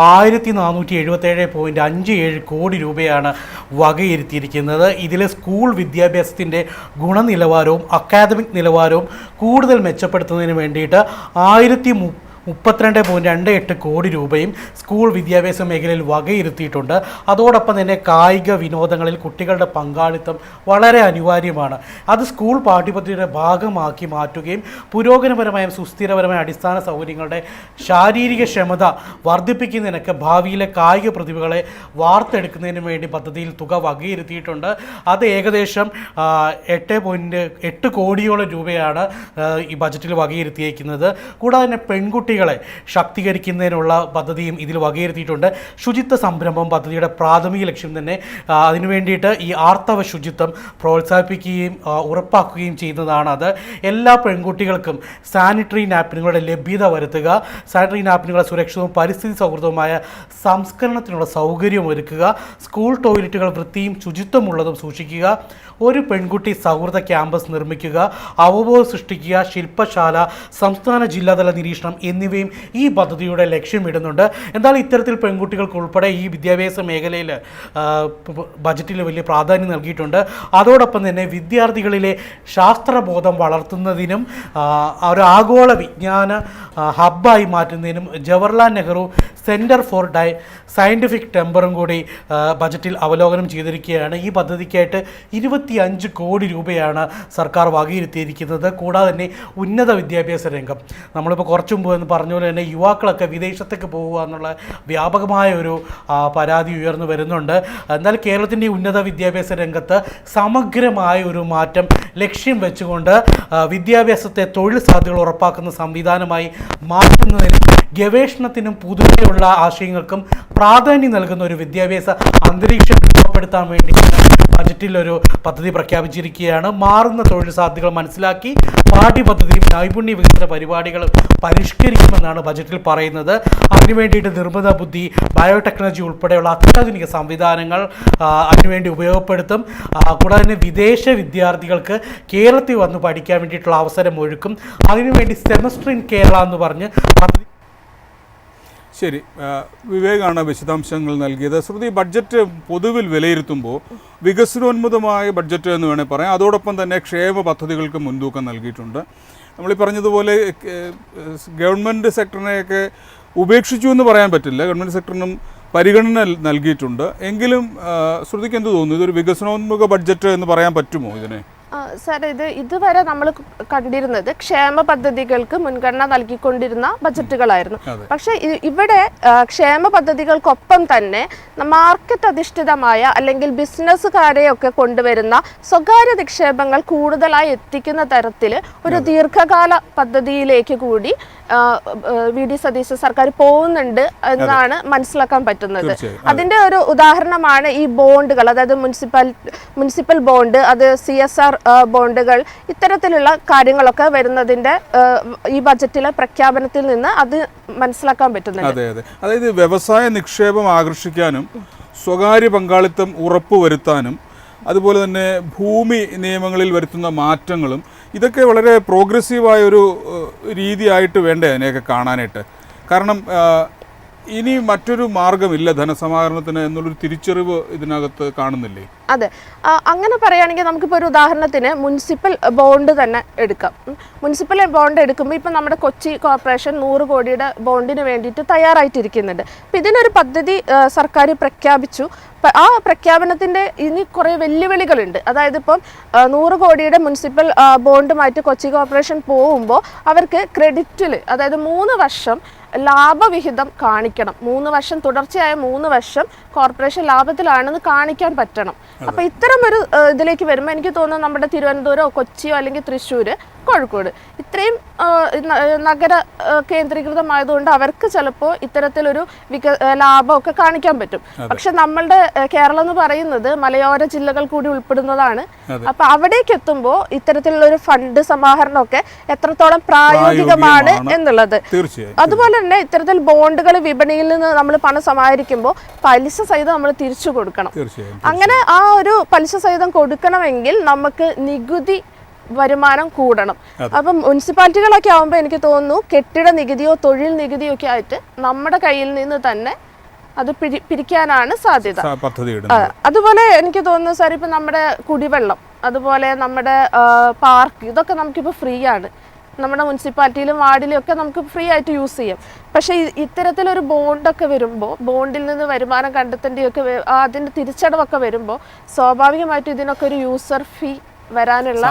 1477.57 കോടി രൂപയാണ് വകയിരുത്തിയിരിക്കുന്നത്. ഇതിലെ സ്കൂൾ വിദ്യാഭ്യാസത്തിൻ്റെ ഗുണനിലവാരവും അക്കാദമിക് നിലവാരവും കൂടുതൽ മെച്ചപ്പെടുത്തുന്നതിന് വേണ്ടിയിട്ട് 32.28 കോടി രൂപയും സ്കൂൾ വിദ്യാഭ്യാസ മേഖലയിൽ വകയിരുത്തിയിട്ടുണ്ട്. അതോടൊപ്പം തന്നെ കായിക വിനോദങ്ങളിൽ കുട്ടികളുടെ പങ്കാളിത്തം വളരെ അനിവാര്യമാണ്. അത് സ്കൂൾ പാഠ്യപദ്ധതിയുടെ ഭാഗമാക്കി മാറ്റുകയും പുരോഗമനപരമായും സുസ്ഥിരപരമായ അടിസ്ഥാന സൗകര്യങ്ങളുടെ ശാരീരിക ക്ഷമത വർദ്ധിപ്പിക്കുന്നതിനൊക്കെ ഭാവിയിലെ കായിക പ്രതിഭകളെ വാർത്തെടുക്കുന്നതിന് വേണ്ടി പദ്ധതിയിൽ തുക വകയിരുത്തിയിട്ടുണ്ട്. അത് ഏകദേശം 8.8 കോടിയോളം രൂപയാണ് ഈ ബജറ്റിൽ വകയിരുത്തിയിരിക്കുന്നത്. കൂടാതെ തന്നെ പെൺകുട്ടികളെ ശാക്തീകരിക്കുന്നതിനുള്ള പദ്ധതിയും ഇതിൽ വകയിരുത്തിയിട്ടുണ്ട്. ശുചിത്വ സംരംഭം പദ്ധതിയുടെ പ്രാഥമിക ലക്ഷ്യം തന്നെ അതിനു വേണ്ടിയിട്ട് ഈ ആർത്തവ ശുചിത്വം പ്രോത്സാഹിപ്പിക്കുകയും ഉറപ്പാക്കുകയും ചെയ്യുന്നതാണ്. അത് എല്ലാ പെൺകുട്ടികൾക്കും സാനിറ്ററി നാപ്കിനുകളുടെ ലഭ്യത വരുത്തുക, സാനിറ്ററി നാപ്കിനുകളുടെ സുരക്ഷിതവും പരിസ്ഥിതി സൗഹൃദവുമായ സംസ്കരണത്തിനുള്ള സൗകര്യം ഒരുക്കുക, സ്കൂൾ ടോയ്ലറ്റുകൾ വൃത്തിയും ശുചിത്വമുള്ളതും സൂക്ഷിക്കുക, ഒരു പെൺകുട്ടി സൗഹൃദ ക്യാമ്പസ് നിർമ്മിക്കുക, അവബോധം സൃഷ്ടിക്കുക, ശില്പശാല, സംസ്ഥാന ജില്ലാതല നിരീക്ഷണം എന്നിവയും ഈ പദ്ധതിയുടെ ലക്ഷ്യമിടുന്നുണ്ട്. എന്നാൽ ഇത്തരത്തിൽ പെൺകുട്ടികൾക്ക് ഉൾപ്പെടെ ഈ വിദ്യാഭ്യാസ മേഖലയിൽ ബജറ്റിൽ വലിയ പ്രാധാന്യം നൽകിയിട്ടുണ്ട്. അതോടൊപ്പം തന്നെ വിദ്യാർത്ഥികളിലെ ശാസ്ത്രബോധം വളർത്തുന്നതിനും ഒരു ആഗോള വിജ്ഞാന ഹബ്ബായി മാറ്റുന്നതിനും Jawaharlal Nehru centre for scientific ടെമ്പറും കൂടി ബജറ്റിൽ അവലോകനം ചെയ്തിരിക്കുകയാണ്. ഈ പദ്ധതിക്കായിട്ട് 25 കോടി രൂപയാണ് സർക്കാർ വകയിരുത്തിയിരിക്കുന്നത്. കൂടാതെ തന്നെ ഉന്നത വിദ്യാഭ്യാസ രംഗം, നമ്മളിപ്പോൾ കുറച്ചു മുമ്പ് എന്ന് പറഞ്ഞതുപോലെ തന്നെ യുവാക്കളൊക്കെ വിദേശത്തേക്ക് പോകുക എന്നുള്ള വ്യാപകമായ ഒരു പരാതി ഉയർന്നു വരുന്നുണ്ട്. എന്നാൽ കേരളത്തിൻ്റെ ഉന്നത വിദ്യാഭ്യാസ രംഗത്ത് സമഗ്രമായ ഒരു മാറ്റം ലക്ഷ്യം വെച്ചുകൊണ്ട് വിദ്യാഭ്യാസത്തെ തൊഴിൽ സാധ്യതകൾ ഉറപ്പാക്കുന്ന സംവിധാനമായി മാറ്റുന്നതിനും ഗവേഷണത്തിനും പുതുമയുള്ള ആശയങ്ങൾക്കും പ്രാധാന്യം നൽകുന്ന ഒരു വിദ്യാഭ്യാസ അന്തരീക്ഷം രൂപപ്പെടുത്താൻ വേണ്ടി ബജറ്റിൽ ഒരു പദ്ധതി പ്രഖ്യാപിച്ചിരിക്കുകയാണ്. മാറുന്ന തൊഴിൽ സാധ്യതകൾ മനസ്സിലാക്കി പാഠ്യപദ്ധതിയും നൈപുണ്യ വികസന പരിപാടികളും പരിഷ്കരിക്കുമെന്നാണ് ബജറ്റിൽ പറയുന്നത്. അതിനുവേണ്ടിയിട്ട് നിർമ്മിത ബുദ്ധി, ബയോടെക്നോളജി ഉൾപ്പെടെയുള്ള അത്യാധുനിക സംവിധാനങ്ങൾ അതിനുവേണ്ടി ഉപയോഗപ്പെടുത്തും. കൂടാതെ തന്നെ വിദേശ വിദ്യാർത്ഥികൾക്ക് കേരളത്തിൽ വന്ന് പഠിക്കാൻ വേണ്ടിയിട്ടുള്ള അവസരം ഒരുക്കും. അതിനുവേണ്ടി സെമസ്റ്റർ ഇൻ കേരള എന്ന് പറഞ്ഞ് പദ്ധതി. ശരി, വിവേകാണ് വിശദാംശങ്ങൾ നൽകിയത്. ശ്രുതി, ബഡ്ജറ്റ് പൊതുവിൽ വിലയിരുത്തുമ്പോൾ വികസനോന്മുഖമായ ബഡ്ജറ്റ് എന്ന് വേണേൽ പറയാം. അതോടൊപ്പം തന്നെ ക്ഷേമ പദ്ധതികൾക്ക് മുൻതൂക്കം നൽകിയിട്ടുണ്ട്. നമ്മളീ പറഞ്ഞതുപോലെ ഗവൺമെൻറ് സെക്ടറിനെയൊക്കെ ഉപേക്ഷിച്ചു എന്ന് പറയാൻ പറ്റില്ല, ഗവൺമെൻറ് സെക്ടറിനും പരിഗണന നൽകിയിട്ടുണ്ട്. എങ്കിലും ശ്രുതിക്ക് എന്ത് തോന്നുന്നു, ഇതൊരു വികസനോന്മുഖ ബഡ്ജറ്റ് എന്ന് പറയാൻ പറ്റുമോ ഇതിനെ? സാർ, ഇതുവരെ നമ്മൾ കണ്ടിരുന്നത് ക്ഷേമ പദ്ധതികൾക്ക് മുൻഗണന നൽകിക്കൊണ്ടിരുന്ന ബജറ്റുകളായിരുന്നു. പക്ഷെ ഇവിടെ ക്ഷേമ പദ്ധതികൾക്കൊപ്പം തന്നെ മാർക്കറ്റ് അധിഷ്ഠിതമായ അല്ലെങ്കിൽ ബിസിനസ്സുകാരെയൊക്കെ കൊണ്ടുവരുന്ന സ്വകാര്യ നിക്ഷേപങ്ങൾ കൂടുതലായി എത്തിക്കുന്ന തരത്തിൽ ഒരു ദീർഘകാല പദ്ധതിയിലേക്ക് കൂടി വി ഡി സതീശൻ സർക്കാർ പോകുന്നുണ്ട് എന്നാണ് മനസ്സിലാക്കാൻ പറ്റുന്നത്. അതിന്റെ ഒരു ഉദാഹരണമാണ് ഈ ബോണ്ടുകൾ, അതായത് മുനിസിപ്പൽ ബോണ്ട്, അത് CSR ബോണ്ടുകൾ, ഇത്തരത്തിലുള്ള കാര്യങ്ങളൊക്കെ വരുന്നതിന്റെ ഈ ബജറ്റിലെ പ്രഖ്യാപനത്തിൽ നിന്ന് അത് മനസ്സിലാക്കാൻ പറ്റുന്നുണ്ട്. അതെ അതെ, അതായത് വ്യവസായ നിക്ഷേപം ആകർഷിക്കാനും സ്വകാര്യ പങ്കാളിത്തം ഉറപ്പുവരുത്താനും അതുപോലെ തന്നെ ഭൂമി നിയമങ്ങളിൽ വരുത്തുന്ന മാറ്റങ്ങളും ഇതൊക്കെ വളരെ പ്രോഗ്രസീവായ ഒരു രീതിയായിട്ട് വേണ്ടേ അതിനെയൊക്കെ കാണാനായിട്ട്. കാരണം ഇനി മറ്റൊരു മാർഗമില്ല ധനസമാഹരണത്തിന് എന്നുള്ളൊരു തിരിച്ചറിവ് ഇതിനകത്ത് കാണുന്നില്ലേ? അതെ, അങ്ങനെ പറയുകയാണെങ്കിൽ നമുക്കിപ്പോൾ ഒരു ഉദാഹരണത്തിന് മുനിസിപ്പൽ ബോണ്ട് തന്നെ എടുക്കാം. മുനിസിപ്പൽ ബോണ്ട് എടുക്കുമ്പോൾ ഇപ്പം നമ്മുടെ കൊച്ചി കോർപ്പറേഷൻ 100 കോടിയുടെ ബോണ്ടിന് വേണ്ടിയിട്ട് തയ്യാറായിട്ടിരിക്കുന്നുണ്ട്. അപ്പം ഇതിനൊരു പദ്ധതി സർക്കാർ പ്രഖ്യാപിച്ചു. ആ പ്രഖ്യാപനത്തിൻ്റെ ഇനി കുറേ വെല്ലുവിളികളുണ്ട്. അതായത് ഇപ്പം 100 കോടിയുടെ മുനിസിപ്പൽ ബോണ്ടുമായിട്ട് കൊച്ചി കോർപ്പറേഷൻ പോകുമ്പോൾ അവർക്ക് ക്രെഡിറ്റിൽ, അതായത് 3 വർഷം ലാഭവിഹിതം കാണിക്കണം. 3 വർഷം തുടർച്ചയായ 3 വർഷം കോർപ്പറേഷൻ ലാഭത്തിലാണെന്ന് കാണിക്കാൻ പറ്റണം. അപ്പോൾ ഇത്തരം ഒരു ഇതിലേക്ക് വരുമ്പോൾ എനിക്ക് തോന്നുന്നു നമ്മുടെ തിരുവനന്തപുരമോ കൊച്ചിയോ അല്ലെങ്കിൽ തൃശ്ശൂർ, കോഴിക്കോട് ഇത്രയും നഗര കേന്ദ്രീകൃതമായതുകൊണ്ട് അവർക്ക് ചിലപ്പോൾ ഇത്തരത്തിലൊരു ലാഭമൊക്കെ കാണിക്കാൻ പറ്റും. പക്ഷെ നമ്മളുടെ കേരളം എന്ന് പറയുന്നത് മലയോര ജില്ലകൾ കൂടി ഉൾപ്പെടുന്നതാണ്. അപ്പൊ അവിടേക്ക് എത്തുമ്പോൾ ഇത്തരത്തിലുള്ള ഒരു ഫണ്ട് സമാഹരണമൊക്കെ എത്രത്തോളം പ്രായോഗികമാണ് എന്നുള്ളത്. അതുപോലെ തന്നെ ഇത്തരത്തിൽ ബോണ്ടുകൾ വിപണിയിൽ നിന്ന് നമ്മൾ പണം സമാഹരിക്കുമ്പോൾ പലിശ സഹിതം നമ്മൾ തിരിച്ചു കൊടുക്കണം. അങ്ങനെ ആ ഒരു പലിശ സഹിതം കൊടുക്കണമെങ്കിൽ നമുക്ക് നികുതി വരുമാനം കൂടണം. അപ്പം മുനിസിപ്പാലിറ്റികളൊക്കെ ആകുമ്പോൾ എനിക്ക് തോന്നുന്നു കെട്ടിട നികുതിയോ തൊഴിൽ നികുതിയോ ഒക്കെ ആയിട്ട് നമ്മുടെ കയ്യിൽ നിന്ന് തന്നെ അത് പിരിക്കാനാണ് സാധ്യത. അതുപോലെ എനിക്ക് തോന്നുന്നു സാർ, ഇപ്പം നമ്മുടെ കുടിവെള്ളം, അതുപോലെ നമ്മുടെ പാർക്ക്, ഇതൊക്കെ നമുക്കിപ്പോൾ ഫ്രീ ആണ്. നമ്മുടെ മുനിസിപ്പാലിറ്റിയിലും വാർഡിലും ഒക്കെ നമുക്ക് ഫ്രീ ആയിട്ട് യൂസ് ചെയ്യാം. പക്ഷേ ഇത്തരത്തിലൊരു ബോണ്ടൊക്കെ വരുമ്പോൾ, ബോണ്ടിൽ നിന്ന് വരുമാനം കണ്ടെത്തേണ്ടിയൊക്കെ അതിൻ്റെ തിരിച്ചടവൊക്കെ വരുമ്പോൾ സ്വാഭാവികമായിട്ടും ഇതിനൊക്കെ ഒരു യൂസർ ഫീ വരാനുള്ള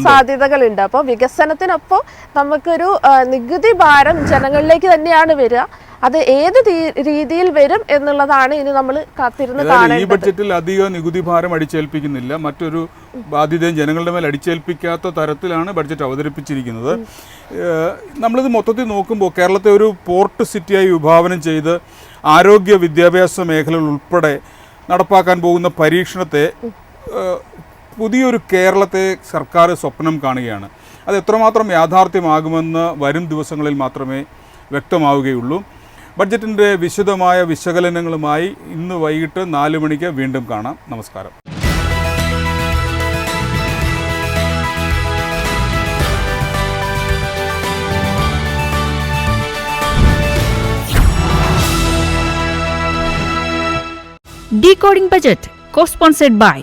സാധ്യതകളുണ്ട്. അപ്പോൾ വികസനത്തിനൊപ്പം നമുക്കൊരു നികുതി ഭാരം ജനങ്ങളിലേക്ക് തന്നെയാണ് വരിക. അത് ഏത് രീതിയിൽ വരും എന്നുള്ളതാണ് ഇനി നമ്മൾ കാത്തിരുന്ന് കാണേണ്ടത്. ഈ ബഡ്ജറ്റിൽ അധിക നികുതി ഭാരം അടിച്ചേൽപ്പിക്കുന്നില്ല, മറ്റൊരു ബാധ്യതയും ജനങ്ങളുടെ മേൽ അടിച്ചേൽപ്പിക്കാത്ത തരത്തിലാണ് ബഡ്ജറ്റ് അവതരിപ്പിച്ചിരിക്കുന്നത്. നമ്മളിത് മൊത്തത്തിൽ നോക്കുമ്പോൾ കേരളത്തെ ഒരു പോർട്ട് സിറ്റിയായി വിഭാവനം ചെയ്ത് ആരോഗ്യ വിദ്യാഭ്യാസ മേഖലകൾ ഉൾപ്പെടെ നടപ്പാക്കാൻ പോകുന്ന പരീക്ഷണത്തെ പുതിയൊരു കേരളത്തെ സർക്കാർ സ്വപ്നം കാണുകയാണ്. അത് എത്രമാത്രം യാഥാർത്ഥ്യമാകുമെന്ന് വരും ദിവസങ്ങളിൽ മാത്രമേ വ്യക്തമാവുകയുള്ളൂ. ബഡ്ജറ്റിൻ്റെ വിശദമായ വിശകലനങ്ങളുമായി ഇന്ന് വൈകിട്ട് 4 മണിക്ക് വീണ്ടും കാണാം. നമസ്കാരം. Decoding Budget, co-sponsored by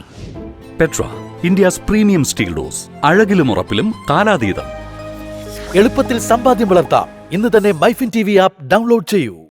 Petra, India's premium steel doors. അഴകിലും ഉറപ്പിലും കാലാതീതം. എളുപ്പത്തിൽ സമ്പാദ്യം വളർത്താം. ഇന്ന് തന്നെ മൈഫിൻ TV ആപ്പ് ഡൗൺലോഡ് ചെയ്യൂ.